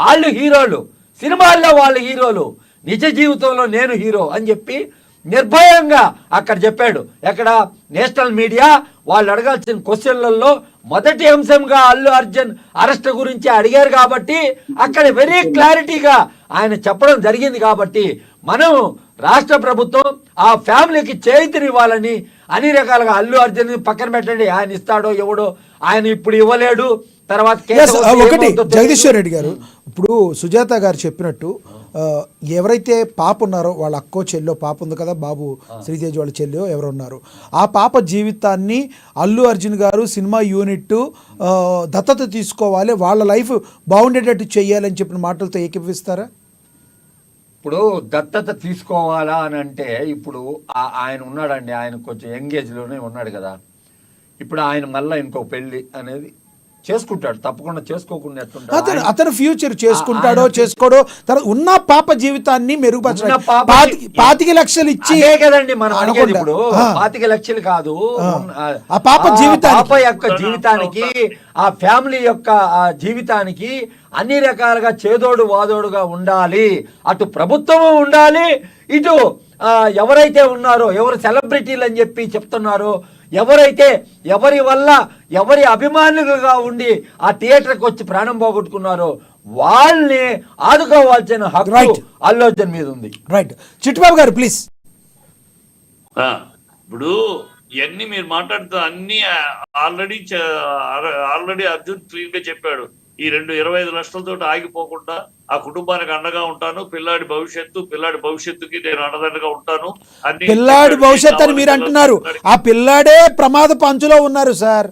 వాళ్ళు హీరోలు, సినిమాల్లో వాళ్ళు హీరోలు, నిజ జీవితంలో నేను హీరో అని చెప్పి నిర్భయంగా అక్కడ చెప్పాడు. ఎక్కడ నేషనల్ మీడియా వాళ్ళు అడగాల్సిన క్వశ్చన్లలో మొదటి అంశంగా అల్లు అర్జున్ అరెస్ట్ గురించి అడిగారు కాబట్టి అక్కడ వెరీ క్లారిటీగా ఆయన చెప్పడం జరిగింది. కాబట్టి మనం రాష్ట్ర ప్రభుత్వం ఆ ఫ్యామిలీకి చేయూతనివ్వాలని అన్ని రకాలుగా అల్లు అర్జున్ పక్కన పెట్టండి, ఆయన ఇస్తాడో ఎవడో, ఆయన ఇప్పుడు ఇవ్వలేడు. తర్వాత ఒకటి జగదీశ్వర్ రెడ్డి గారు, ఇప్పుడు సుజాత గారు చెప్పినట్టు ఎవరైతే పాప ఉన్నారో వాళ్ళ అక్కో చెల్లో పాప ఉంది కదా, బాబు శ్రీతేజ్ వాళ్ళ చెల్లో ఎవరు ఉన్నారు, ఆ పాప జీవితాన్ని అల్లు అర్జున్ గారు సినిమా యూనిట్ దత్తత తీసుకోవాలి, వాళ్ళ లైఫ్ బాగుండేటట్టు చెయ్యాలని చెప్పిన మాటలతో ఏకీపిస్తారా? ఇప్పుడు దత్తత తీసుకోవాలా అని అంటే ఇప్పుడు ఆయన ఉన్నాడండి, ఆయన కొంచెం యంగేజ్లోనే ఉన్నాడు కదా. ఇప్పుడు ఆయన మళ్ళీ ఇంకో పెళ్ళి అనేది చేసుకుంటాడు, తప్పకుండా చేసుకోకుండా ఎట్లుంటాడు. అతను ఫ్యూచర్ చేసుకుంటాడో చేసుకోడో, తర్వాత ఉన్న పాప జీవితాన్ని మెరుగుపరచడం. ఉన్న పాప- 25 లక్షలు ఇచ్చి అదే కదండి మనం అడిగేది అనుకుంటా. ఇప్పుడు. ఆ. 25 లక్షలు కాదు, ఆ పాప జీవితానికి. పాప యొక్క జీవితానికి, ఆ ఫ్యామిలీ యొక్క ఆ జీవితానికి అన్ని రకాలుగా చేదోడు వాదోడుగా ఉండాలి. అటు ప్రభుత్వము ఉండాలి, ఇటు ఎవరైతే ఉన్నారో, ఎవరు సెలబ్రిటీలు అని చెప్పి చెప్తున్నారో, ఎవరైతే ఎవరి వల్ల ఎవరి అభిమానులుగా ఉండి ఆ థియేటర్కి వచ్చి ప్రాణం పోగొట్టుకున్నారో వాళ్ళని ఆదుకోవాల్సిన హక్కు Right. అల్లు అర్జున్ మీద ఉంది. రైట్. చిట్టుబాబు గారు ప్లీజ్. ఇప్పుడు ఇవన్నీ మీరు మాట్లాడుతూ అన్ని ఆల్రెడీ అర్జున్ క్లీన్ గా చెప్పాడు. ఈ 25 లక్షలతో ఆగిపోకుండా ఆ కుటుంబానికి అండగా ఉంటాను, పిల్లాడి భవిష్యత్తుకి నేను అండదండగా ఉంటాను. పిల్లాడి భవిష్యత్తు అని మీరు అంటున్నారు, ఆ పిల్లాడే ప్రమాద పంచులో ఉన్నారు సార్.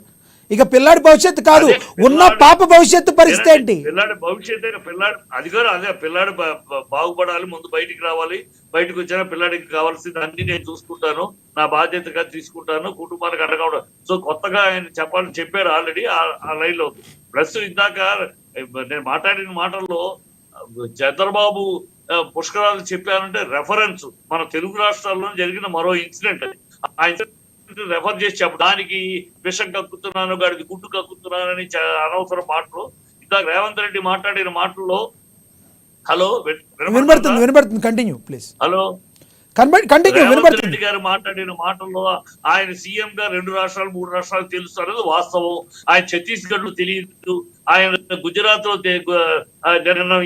ఇక పిల్లాడి భవిష్యత్తు కాదు, ఉన్న పాప భవిష్యత్తు పరిస్థితి ఏంటి? పిల్లాడి భవిష్యత్తు, పిల్లాడు అది కూడా అదే, పిల్లాడు బాగుపడాలి, ముందు బయటికి రావాలి. బయటకు వచ్చిన పిల్లాడికి కావాల్సింది అన్ని నేను చూసుకుంటాను, నా బాధ్యతగా తీసుకుంటాను, కుటుంబానికి అండగా ఉంటాను. సో కొత్తగా ఆయన చెప్పారు ఆల్రెడీ ఆ లైన్ లో. ప్లస్ ఇందాక నేను మాట్లాడిన మాటల్లో చంద్రబాబు పుష్కరాలు చెప్పారంటే రెఫరెన్స్ మన తెలుగు రాష్ట్రాల్లో జరిగిన మరో ఇన్సిడెంట్ అది. ఆ ఇన్సిడెంట్ రెఫర్ చేసి చెప్పు, దానికి విషం కక్కుతున్నాను, గాడికి గుడ్డు కక్కుతున్నానని అనవసరం మాటలు. ఇందాక రేవంత్ రెడ్డి మాట్లాడిన మాటల్లో, హలో వినబడుతుంది continue please. Hello continue Revanth వినబడుతుంది. రెడ్డి గారు మాట్లాడిన మాటల్లో ఆయన సీఎం గా 2 రాష్ట్రాలు 3 రాష్ట్రాలు తెలుసు అనేది వాస్తవం. ఆయన ఛత్తీస్గఢ్ లో తెలియదు, ఆయన గుజరాత్ లో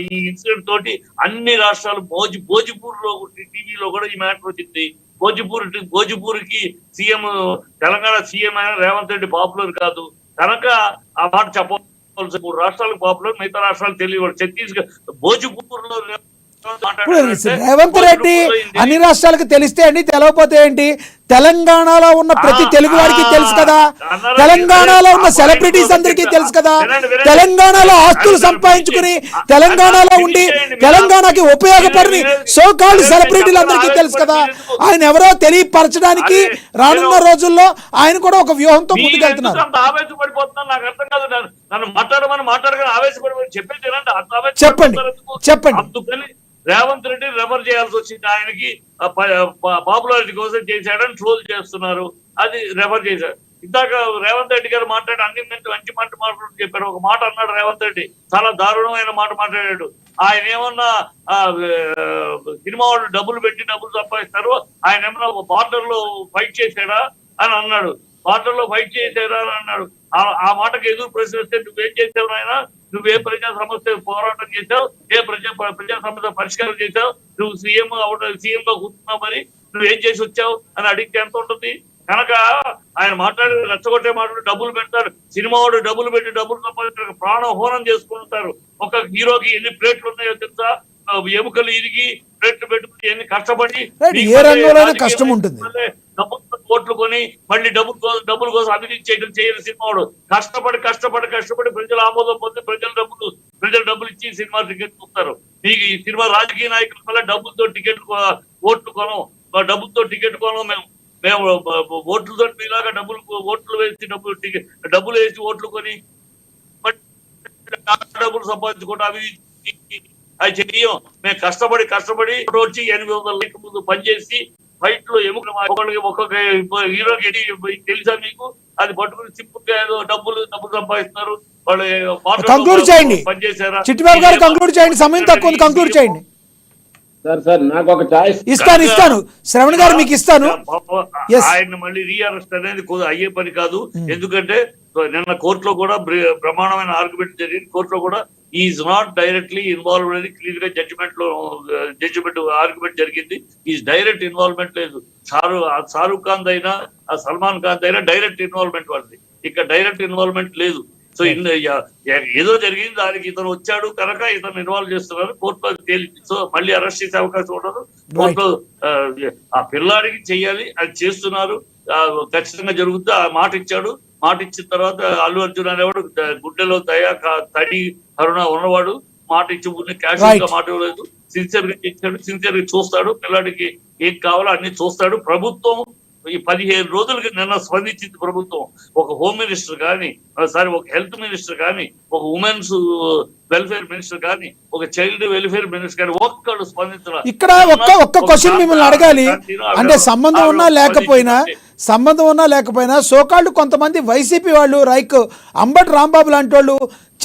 ఈ ఇన్సిడెంట్ తోటి అన్ని రాష్ట్రాలు భోజ్పూర్ లో టీవీలో కూడా ఈ మ్యాటర్ వచ్చింది. భోజ్పూర్ కి సీఎం, తెలంగాణ సీఎం అయిన రేవంత్ రెడ్డి పాపులర్ కాదు కనుక ఆ మాట చెప్పవలసి 3 రాష్ట్రాలకు పాపులర్, మిగతా రాష్ట్రాలు తెలియదు. ఛత్తీస్గఢ్ భోజ్పూర్ లో రేవంత్ రెడ్డి అన్ని రాష్ట్రాలకు తెలిస్తే అండి, తెలవపోతే ఏంటి? తెలంగాణలో ఉన్న ప్రతి తెలుగు వాడికి తెలుసు కదా, తెలంగాణలో ఉన్న సెలబ్రిటీస్ అందరికీ తెలుసు కదా, తెలంగాణలో ఆస్తులు సంపాదించుకుని తెలంగాణలో ఉండి తెలంగాణకి ఉపయోగపడని సోకాల్డ్ సెలబ్రిటీలు అందరికీ తెలుసు కదా. ఆయన ఎవరో తెలియపరచడానికి రానున్న రోజుల్లో ఆయన కూడా ఒక వ్యూహంతో ముందుకెళ్తున్నారు. ఆవేశపడిపోతున్నాను, నాకు అర్థం కాదు. నన్ను మాట్లాడగానే ఆవేశపడిపోయి చెప్పండి. అందుకని రేవంత్ రెడ్డి రెఫర్ చేయాల్సి వచ్చింది. ఆయనకి పాపులారిటీ కోసం చేశాడని ట్రోల్ చేస్తున్నారు, అది రెఫర్ చేశారు. ఇందాక రేవంత్ రెడ్డి గారు మాట్లాడి అన్ని మంచి మాటలు చెప్పారు. ఒక మాట అన్నాడు రేవంత్ రెడ్డి, చాలా దారుణమైన మాట మాట్లాడాడు. ఆయన ఏమన్నా సినిమా వాళ్ళు డబ్బులు పెట్టి డబ్బులు సంపాదిస్తారు, ఆయన ఏమన్నా బార్డర్ లో ఫైట్ చేశాడా అని అన్నాడు. బార్డర్ లో ఫైట్ చేశాడా అని అన్నాడు. ఆ మాటకు ఎదురు ప్రశ్న వస్తే నువ్వేం చేసావు ఆయన, నువ్వే ప్రజా సమస్య పోరాటం చేశావు, ప్రజా సమస్య పరిష్కారం చేశావు, నువ్వు సీఎం గా కూర్చున్నావు, మరి నువ్వేం చేసి వచ్చావు అని అడిగితే ఎంత ఉంటుంది? కనుక ఆయన మాట్లాడి రెచ్చగొట్టే మాటలు, డబ్బులు పెడతారు, సినిమా వాడు డబ్బులు పెట్టి డబ్బులు సంపాదించారు, ప్రాణం హోనం చేసుకుంటారు. ఒక హీరోకి ఎన్ని ప్లేట్లు ఉన్నాయో తెలుసా? ఎముకలు ఇరిగి ప్లేట్లు పెట్టుకుని ఎన్ని కష్టపడి, ఏ రంగంలోనే కష్టం ఉంటుంది. ఓట్లు కొని మళ్ళీ డబ్బుల కోసం అభివృద్ధి చేయడం చేయని సినిమాడు కష్టపడి ప్రజల ఆమోదం పొంది ప్రజల డబ్బులు ఇచ్చి సినిమా టికెట్ చూస్తారు. మీకు ఈ సినిమా రాజకీయ నాయకుల వల్ల డబ్బులతో టికెట్ డబ్బులతో టికెట్ కొనం. మేము ఓట్లతో మీలాగా ఓట్లు వేసి డబ్బులు వేసి ఓట్లు కొని డబ్బులు సంపాదించుకోవడం అవి అది చెయ్యం. మేము కష్టపడి వచ్చి 800 ముందు పనిచేసి ఫైట్ లో ఒక్కొక్క హీరోకి తెలుసా మీకు? అది పట్టుకుని సింపుల్ గా ఏదో డబ్బులు సంపాదిస్తున్నారు వాళ్ళు. కంక్లూడ్ చేయండి పనిచేశారా? చిట్టిబాబు గారు, కంక్లూడ్ చేయండి, సమయం తక్కువ ఉంది, కంక్లూడ్ చేయండి. సార్ నాకు ఒక చాయిస్ ఇస్తాను శ్రవణ్ గారు, మీకు ఇస్తాను. ఆయన మళ్ళీ రీఅరెస్ట్ అనేది అయ్యే పని కాదు. ఎందుకంటే నిన్న కోర్టులో కూడా ప్రమాణమైన ఆర్గ్యుమెంట్ జరిగింది. కోర్టులో కూడా ఈజ్ నాట్ డైరెక్ట్లీ ఇన్వాల్వ్డ్ అని క్లియర్ గా జడ్జిమెంట్ ఆర్గ్యుమెంట్ జరిగింది. ఈజ్ డైరెక్ట్ ఇన్వాల్వ్మెంట్ లేదు. షారూక్ ఖాన్ అయినా సల్మాన్ ఖాన్ అయినా డైరెక్ట్ ఇన్వాల్వ్మెంట్ వాళ్ళది, ఇక్కడ డైరెక్ట్ ఇన్వాల్వ్మెంట్ లేదు. సో ఏదో జరిగింది, దానికి ఇతను వచ్చాడు కనుక ఇతను ఇన్వాల్వ్ చేస్తున్నారు, కోర్టులో తేలింది. సో మళ్ళీ అరెస్ట్ చేసే అవకాశం ఉండదు. కోర్టులో ఆ పిల్లాడికి చెయ్యాలి, అది చేస్తున్నారు, ఖచ్చితంగా జరుగుతుంది. ఆ మాట ఇచ్చాడు. మాట ఇచ్చిన తర్వాత అల్లు అర్జున్ అనేవాడు గుండెలో తడి కరుణ ఉన్నవాడు. మాట ఇచ్చి క్యాషువల్ గా మాట ఇవ్వలేదు, సిన్సియర్ గా ఇచ్చాడు, సిన్సియర్ గా చూస్తాడు, పిల్లాడికి ఏం కావాలో అన్ని చూస్తాడు. ప్రభుత్వం ఈ 15 రోజులకి నిన్న స్పందించింది ప్రభుత్వం. ఒక హోమ్ మినిస్టర్ కానీ, ఒక హెల్త్ మినిస్టర్ కానీ, ఒక ఉమెన్స్ వెల్ఫేర్ మినిస్టర్ కానీ, ఒక చైల్డ్ వెల్ఫేర్ మినిస్టర్ కానీ ఒక్కడు స్పందించారు. ఇక్కడ ఒక్క క్వశ్చన్ మిమ్మల్ని అడగాలి. అంటే సంబంధం ఉన్నా లేకపోయినా సోకాళ్ళు కొంతమంది వైసీపీ వాళ్ళు రైక్ అంబటి రాంబాబు లాంటి వాళ్ళు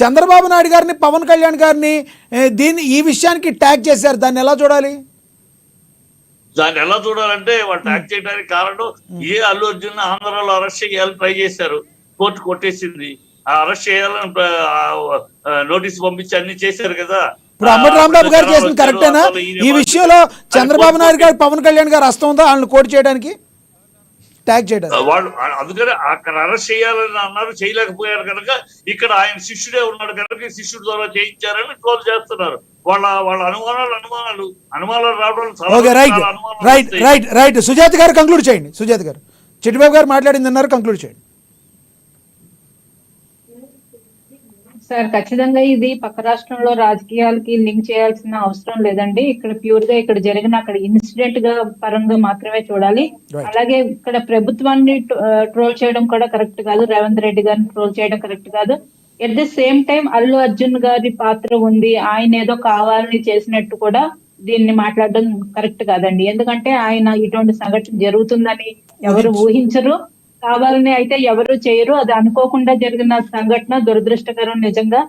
చంద్రబాబు నాయుడు గారిని, పవన్ కళ్యాణ్ గారిని ఈ విషయానికి ట్యాగ్ చేశారు. దాన్ని ఎలా చూడాలి? దాన్ని ఎలా చూడాలంటే వాళ్ళు ట్యాక్ చేయడానికి కారణం అల్లు అర్జున్ ఆంధ్రాలో అరెస్ట్ చేయాలని ట్రై చేశారు, కోర్టు కొట్టేసింది. అరెస్ట్ చేయాలని నోటీస్ పంపించి అన్ని చేశారు కదా. ఇప్పుడు అంబటి రాంబాబు గారు చేసింది కరెక్టేనా? ఈ విషయంలో చంద్రబాబు నాయుడు గారు, పవన్ కళ్యాణ్ గారు హస్తం ఉందా వాళ్ళని కోర్టు చేయడానికి, ట్యాగ్ చేయడానికి? వాళ్ళు అందుకని అక్కడ అరెస్ట్ చేయాలని అన్నారు, చేయలేకపోయారు కనుక ఇక్కడ ఆయన శిష్యుడే ఉన్నాడు కనుక శిష్యుడి ద్వారా చేయించారని ట్రోల్ చేస్తున్నారు. వాళ్ళ అనుమానాలు రావడం. రైట్. సుజాత గారు కంక్లూడ్ చేయండి. సుజాత గారు, చిట్టిబాబు గారు మాట్లాడింది అన్నారు, కంక్లూడ్ చేయండి. సార్ ఖచ్చితంగా ఇది పక్క రాష్ట్రంలో రాజకీయాలకి లింక్ చేయాల్సిన అవసరం లేదండి. ఇక్కడ ప్యూర్ గా ఇక్కడ జరిగిన అక్కడ ఇన్సిడెంట్ గా పరంగా మాత్రమే చూడాలి. అలాగే ఇక్కడ ప్రభుత్వాన్ని ట్రోల్ చేయడం కూడా కరెక్ట్ కాదు, రేవంత్ రెడ్డి గారిని ట్రోల్ చేయడం కరెక్ట్ కాదు. At the same time Allu Arjun గారి పాత్ర ఉంది, ఆయన ఏదో కావాలని చేసినట్టు కూడా దీన్ని మాట్లాడడం కరెక్ట్ కాదండి. ఎందుకంటే ఆయన ఇటువంటి సంఘటన జరుగుతుందని ఎవరు ఊహించరు, కావాలని అయితే ఎవరు చేయరు. అది అనుకోకుండా జరిగిన సంఘటన దురదృష్టకరం నిజంగా.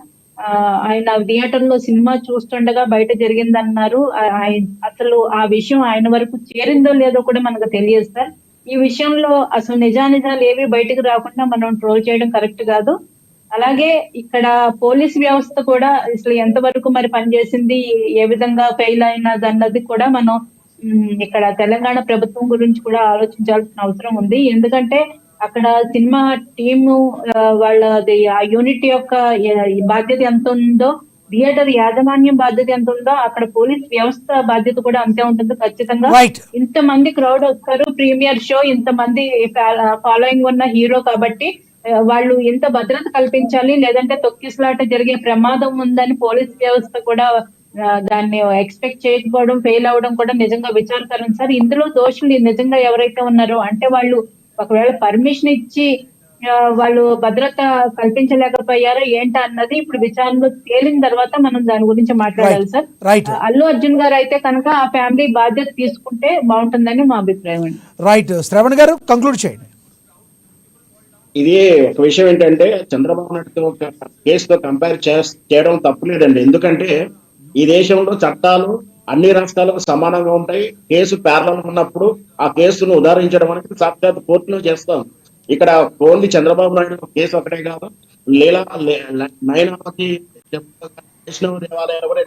ఆయన థియేటర్ లో సినిమా చూస్తుండగా బయట జరిగిందన్నారు. అసలు ఆ విషయం ఆయన వరకు చేరిందో లేదో కూడా మనకు తెలియదు సార్. ఈ విషయంలో అసలు నిజానిజాలు ఏవి బయటకు రాకుండా మనం ట్రోల్ చేయడం కరెక్ట్ కాదు. అలాగే ఇక్కడ పోలీస్ వ్యవస్థ కూడా అసలు ఎంతవరకు మరి పనిచేసింది, ఏ విధంగా ఫెయిల్ అయినది అన్నది కూడా మనం ఇక్కడ తెలంగాణ ప్రభుత్వం గురించి కూడా ఆలోచించాల్సిన అవసరం ఉంది. ఎందుకంటే అక్కడ సినిమా టీము వాళ్ళది ఆ యూనిట్ యొక్క బాధ్యత ఎంత ఉందో, థియేటర్ యాజమాన్యం బాధ్యత ఎంత ఉందో, అక్కడ పోలీస్ వ్యవస్థ బాధ్యత కూడా అంతే ఉంటుంది ఖచ్చితంగా. ఇంతమంది క్రౌడ్ వస్తారు, ప్రీమియర్ షో, ఇంతమంది ఫాలోయింగ్ ఉన్న హీరో కాబట్టి వాళ్ళు ఎంత భద్రత కల్పించాలి, లేదంటే తొక్కిసలాట జరిగే ప్రమాదం ఉందని పోలీస్ వ్యవస్థ కూడా దాన్ని ఎక్స్పెక్ట్ చేయకపోవడం, ఫెయిల్ అవడం కూడా నిజంగా విచారకరం సార్. ఇందులో దోషులు నిజంగా ఎవరైతే ఉన్నారో, అంటే వాళ్ళు ఒకవేళ పర్మిషన్ ఇచ్చి వాళ్ళు భద్రత కల్పించలేకపోయారో ఏంటా అన్నది ఇప్పుడు విచారణలో తేలిన తర్వాత మనం దాని గురించి మాట్లాడాలి సార్. అల్లు అర్జున్ గారు అయితే కనుక ఆ ఫ్యామిలీ బాధ్యత తీసుకుంటే బాగుంటుందని మా అభిప్రాయం అండి. రైట్. శ్రవణ్ గారు కంక్లూడ్ చేయండి. ఇది ఒక విషయం ఏంటంటే చంద్రబాబు నాయుడు కేసుతో కంపేర్ చేయడం తప్పులేదండి. ఎందుకంటే ఈ దేశంలో చట్టాలు అన్ని రాష్ట్రాలకు సమానంగా ఉంటాయి. కేసు ప్యారలల్ ఉన్నప్పుడు ఆ కేసును ఉదాహరించడం అనేది సాక్షాత్ కోర్టులో చేస్తాం. ఇక్కడ ఓన్లీ చంద్రబాబు నాయుడు కేసు ఒకటే కాదు, నయనావతి వైష్ణవ దేవాలయాలు కూడా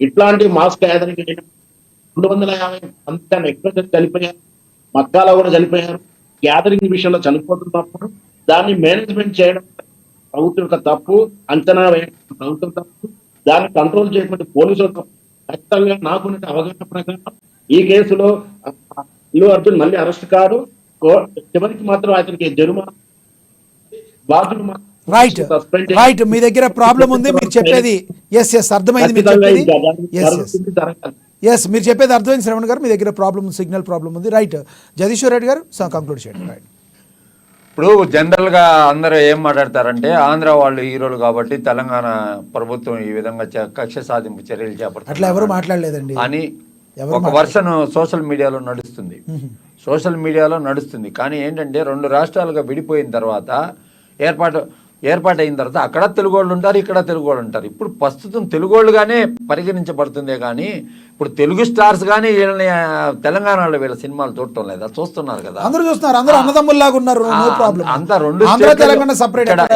ఇట్లాంటి మాస్ గ్యాదరింగ్ 250 మంది కన్నా ఎక్కువ చనిపోయారు, మక్కాలో కూడా చనిపోయారు. గ్యాదరింగ్ విషయంలో చనిపోతున్నప్పుడు దాన్ని మేనేజ్మెంట్ చేయడం ప్రభుత్వం యొక్క తప్పు, అంచనా వేయడం ప్రభుత్వం తప్పు, దాన్ని కంట్రోల్ చేయకుండా పోలీసులు తప్పు. ఖచ్చితంగా నాకున్న అవగాహన ప్రకారం ఈ కేసులో అల్లు అర్జున్ మళ్ళీ అరెస్ట్ కాడు, చివరికి మాత్రం అతనికి జరిమానా బాధ్యులు. రైట్. మీ దగ్గర ప్రాబ్లం ఉంది, మీరు చెప్పేది అర్థమైంది, మీరు చెప్పేది అర్థమైంది శ్రవణ్ గారు. మీ దగ్గర ప్రాబ్లం, సిగ్నల్ ప్రాబ్లం ఉంది. రైట్. జగదీశ్వర్ రెడ్డి గారు కంక్లూడ్ చేయండి. రైట్. ఇప్పుడు జనరల్గా అందరూ ఏం మాట్లాడతారంటే ఆంధ్ర వాళ్ళు హీరోలు కాబట్టి తెలంగాణ ప్రభుత్వం ఈ విధంగా కక్ష సాధింపు చర్యలు చేపడుతుంది, అట్లా ఎవరు మాట్లాడలేదండి అని ఒక వర్షన్ సోషల్ మీడియాలో నడుస్తుంది. కానీ ఏంటంటే 2 రాష్ట్రాలుగా విడిపోయిన తర్వాత ఏర్పాటైన తర్వాత అక్కడ తెలుగు వాళ్ళు ఉంటారు, ఇక్కడ తెలుగు వాళ్ళు ఉంటారు. ఇప్పుడు ప్రస్తుతం తెలుగు వాళ్ళుగానే పరిగణించబడుతుందే కానీ ఇప్పుడు తెలుగు స్టార్స్ కానీ వీళ్ళని తెలంగాణలో వీళ్ళ సినిమాలు చూడటం లేదా? చూస్తున్నారు కదా, అందరూ చూస్తున్నారు, అందరూ అన్నదమ్ముల్లాగా ఉన్నారు. అంతా 2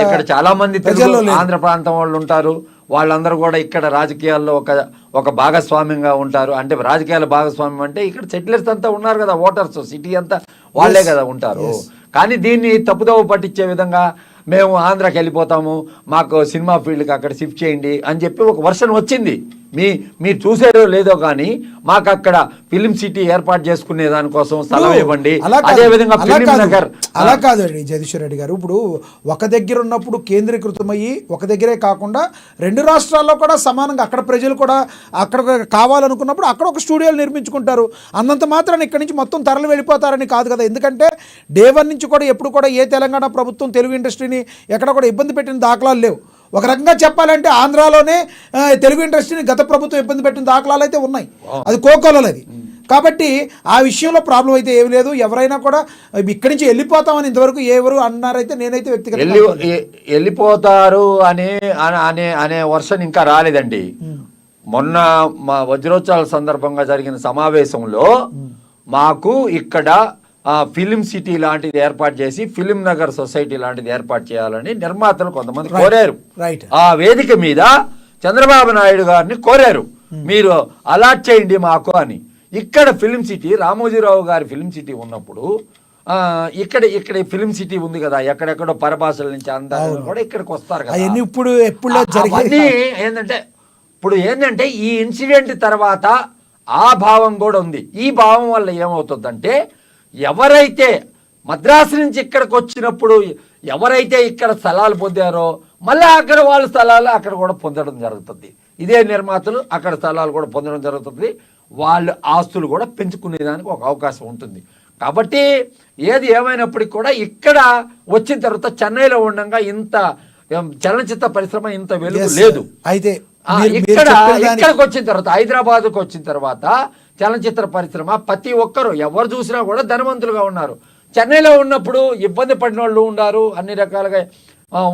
ఇక్కడ చాలా మంది ఆంధ్ర ప్రాంతం వాళ్ళు ఉంటారు. వాళ్ళందరూ కూడా ఇక్కడ రాజకీయాల్లో ఒక భాగస్వామ్యంగా ఉంటారు. అంటే రాజకీయాల భాగస్వామ్యం అంటే ఇక్కడ సెటిలర్స్ అంతా ఉన్నారు కదా, ఓటర్స్, సిటీ అంతా వాళ్ళే కదా ఉంటారు. కానీ దీన్ని తప్పుదోవ పట్టించే విధంగా మేము ఆంధ్రాకి వెళ్ళిపోతాము, మాకు సినిమా ఫీల్డ్కి అక్కడ షిఫ్ట్ చేయండి అని చెప్పి ఒక వర్షన్ వచ్చింది. మీరు చూసారో లేదో కానీ మాకు అక్కడ ఫిలిం సిటీ ఏర్పాటు చేసుకునే దానికోసం స్థలం ఇవ్వండి, అదే విధంగా ఫిలిం నగర్. అలా కాదండి జగదీశ్వర్ రెడ్డి గారు, ఇప్పుడు ఒక దగ్గర ఉన్నప్పుడు కేంద్రీకృతమయ్యి ఒక దగ్గరే కాకుండా 2 రాష్ట్రాల్లో కూడా సమానంగా అక్కడ ప్రజలు కూడా అక్కడ కావాలనుకున్నప్పుడు అక్కడ ఒక స్టూడియోలు నిర్మించుకుంటారు. అన్నంత మాత్రాన్ని ఇక్కడి నుంచి మొత్తం తరలి వెళ్ళిపోతారని కాదు కదా. ఎందుకంటే డే 1 నుంచి కూడా ఎప్పుడు కూడా ఏ తెలంగాణ ప్రభుత్వం తెలుగు ఇండస్ట్రీని ఎక్కడ కూడా ఇబ్బంది పెట్టిన దాఖలాలు లేవు. ఒక రకంగా చెప్పాలంటే ఆంధ్రాలోనే తెలుగు ఇండస్ట్రీని గత ప్రభుత్వం ఇబ్బంది పెట్టిన దాఖలాలు అయితే ఉన్నాయి, అది కోకోలలో అది. కాబట్టి ఆ విషయంలో ప్రాబ్లం అయితే ఏమి లేదు. ఎవరైనా కూడా ఇక్కడి నుంచి వెళ్ళిపోతామని ఇంతవరకు ఎవరు అన్నారైతే నేనైతే వ్యక్తిగతంగా వెళ్ళిపోతారు అనే అనే అనే వర్షన్ ఇంకా రాలేదండి. మొన్న మా వజ్రోత్సవాల సందర్భంగా జరిగిన సమావేశంలో మాకు ఇక్కడ ఫిలిం సిటీ లాంటిది ఏర్పాటు చేసి ఫిలిం నగర్ సొసైటీ లాంటిది ఏర్పాటు చేయాలని నిర్మాతలు కొంతమంది కోరారు. ఆ వేదిక మీద చంద్రబాబు నాయుడు గారిని కోరారు, మీరు అలాట్ చేయండి మాకు అని. ఇక్కడ ఫిలిం సిటీ రామోజీరావు గారి ఫిలిం సిటీ ఉన్నప్పుడు ఇక్కడ ఫిలిం సిటీ ఉంది కదా, ఎక్కడెక్కడో పరభాషల నుంచి అందరూ కూడా ఇక్కడికి వస్తారు కదా. ఇప్పుడు ఏంటంటే ఈ ఇన్సిడెంట్ తర్వాత ఆ భావం కూడా ఉంది. ఈ భావం వల్ల ఏమవుతుందంటే ఎవరైతే మద్రాసు నుంచి ఇక్కడికి వచ్చినప్పుడు ఎవరైతే ఇక్కడ స్థలాలు పొందారో మళ్ళీ అక్కడ వాళ్ళ స్థలాలు అక్కడ కూడా పొందడం జరుగుతుంది. ఇదే నిర్మాతలు అక్కడ స్థలాలు కూడా పొందడం జరుగుతుంది. వాళ్ళ ఆస్తులు కూడా పెంచుకునేదానికి ఒక అవకాశం ఉంటుంది. కాబట్టి ఏది ఏమైనప్పటికీ కూడా ఇక్కడ వచ్చిన తర్వాత చెన్నైలో ఉండగా ఇంత చలనచిత్ర పరిశ్రమ ఇంత వెలుగు లేదు. అయితే ఇక్కడికి వచ్చిన తర్వాత హైదరాబాద్కు వచ్చిన తర్వాత చలనచిత్ర పరిశ్రమ ప్రతి ఒక్కరు ఎవరు చూసినా కూడా ధనవంతులుగా ఉన్నారు. చెన్నైలో ఉన్నప్పుడు ఇబ్బంది పడిన వాళ్ళు ఉన్నారు, అన్ని రకాలుగా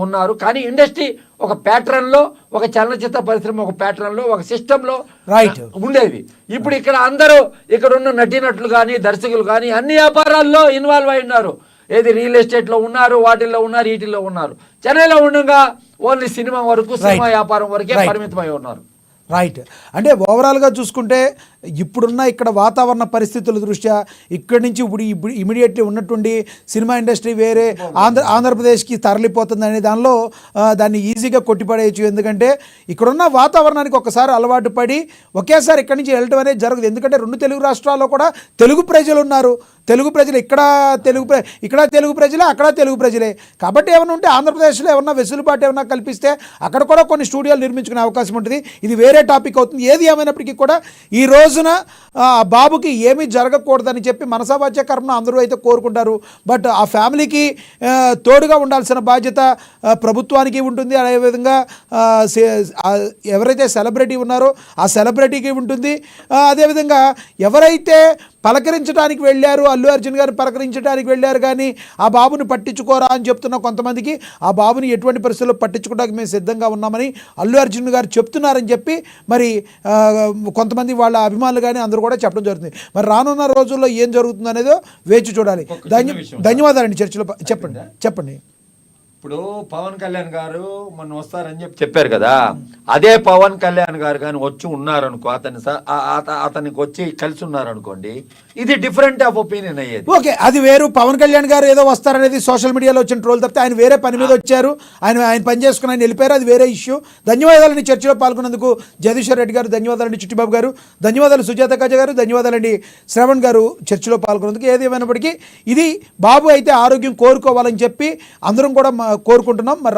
ఉన్నారు. కానీ ఇండస్ట్రీ ఒక ప్యాటర్న్లో, ఒక చలనచిత్ర పరిశ్రమ ఒక ప్యాటర్న్లో, ఒక సిస్టంలో ఉండేది. ఇప్పుడు ఇక్కడ అందరూ ఇక్కడ ఉన్న నటీనటులు కానీ దర్శకులు కానీ అన్ని వ్యాపారాల్లో ఇన్వాల్వ్ అయి ఉన్నారు. ఏది రియల్ ఎస్టేట్లో ఉన్నారు, వాటిల్లో ఉన్నారు, వీటిల్లో ఉన్నారు. చెన్నైలో ఉండగా ఓన్లీ సినిమా వరకు, సినిమా వ్యాపారం వరకే పరిమితమై ఉన్నారు. రైట్. అంటే ఓవరాల్గా చూసుకుంటే ఇప్పుడున్న ఇక్కడ వాతావరణ పరిస్థితుల దృష్ట్యా ఇక్కడి నుంచి ఇప్పుడు ఇమీడియట్లీ ఉన్నటువంటి సినిమా ఇండస్ట్రీ వేరే ఆంధ్రప్రదేశ్కి తరలిపోతుంది అనే దాన్ని ఈజీగా కొట్టిపడేయచ్చు. ఎందుకంటే ఇక్కడున్న వాతావరణానికి ఒకసారి అలవాటు పడి ఒకేసారి ఇక్కడి నుంచి వెళ్ళటం అనేది జరగదు. ఎందుకంటే 2 తెలుగు రాష్ట్రాల్లో కూడా తెలుగు ప్రజలు ఉన్నారు. తెలుగు ప్రజలు ఇక్కడ తెలుగు ప్రజలే, అక్కడ తెలుగు ప్రజలే. కాబట్టి ఏమైనా ఉంటే ఆంధ్రప్రదేశ్లో ఏమన్నా వెసులుబాటు ఏమన్నా కల్పిస్తే అక్కడ కూడా కొన్ని స్టూడియోలు నిర్మించుకునే అవకాశం ఉంటుంది. ఇది వేరే టాపిక్ అవుతుంది. ఏది ఏమైనప్పటికీ కూడా ఈ రోజున బాబుకి ఏమీ జరగకూడదని చెప్పి మనసావాచ్య కర్మను అందరూ అయితే కోరుకుంటారు. బట్ ఆ ఫ్యామిలీకి తోడుగా ఉండాల్సిన బాధ్యత ప్రభుత్వానికి ఉంటుంది. అదేవిధంగా ఎవరైతే సెలబ్రిటీ ఉన్నారో ఆ సెలబ్రిటీకి ఉంటుంది. అదేవిధంగా ఎవరైతే పలకరించడానికి వెళ్ళారు, అల్లు అర్జున్ గారు పలకరించడానికి వెళ్ళారు కానీ ఆ బాబుని పట్టించుకోరా అని చెప్తున్న కొంతమందికి ఆ బాబుని ఎటువంటి పరిస్థితుల్లో పట్టించుకోవడానికి మేము సిద్ధంగా ఉన్నామని అల్లు అర్జున్ గారు చెప్తున్నారని చెప్పి మరి కొంతమంది వాళ్ళ అభిమానులు కానీ అందరూ కూడా చెప్పడం జరుగుతుంది. మరి రానున్న రోజుల్లో ఏం జరుగుతుంది అనేదో వేచి చూడాలి. ధన్యవాదాలండి. చర్చలో చెప్పండి. ఇప్పుడు పవన్ కళ్యాణ్ గారు మొన్న వస్తారని చెప్పారు కదా, అదే పవన్ కళ్యాణ్ గారు కానీ వచ్చి ఉన్నారనుకో, అతనికి వచ్చి కలిసి ఉన్నారనుకోండి, ఇది డిఫరెంట్ ఆఫ్ ఒపీనియన్ అయ్యేది. ఓకే, అది వేరు. పవన్ కళ్యాణ్ గారు ఏదో వస్తారనేది సోషల్ మీడియాలో వచ్చిన ట్రోల్ తప్పితే ఆయన వేరే పని మీద వచ్చారు, ఆయన పని చేసుకుని ఆయన వెళ్ళిపోయారు, అది వేరే ఇష్యూ. ధన్యవాదాలండి చర్చలో పాల్గొన్నందుకు జగదీశ్వర్ రెడ్డి గారు, ధన్యవాదాలండి చిట్టిబాబు గారు, ధన్యవాదాలు సుజాత కాజా గారు, ధన్యవాదాలండి శ్రవణ్ గారు చర్చలో పాల్గొన్నందుకు. ఏది ఏమైనప్పటికీ ఇది బాబు అయితే ఆరోగ్యం కోరుకోవాలని చెప్పి అందరం కూడా కోరుకుంటున్నాం. మరి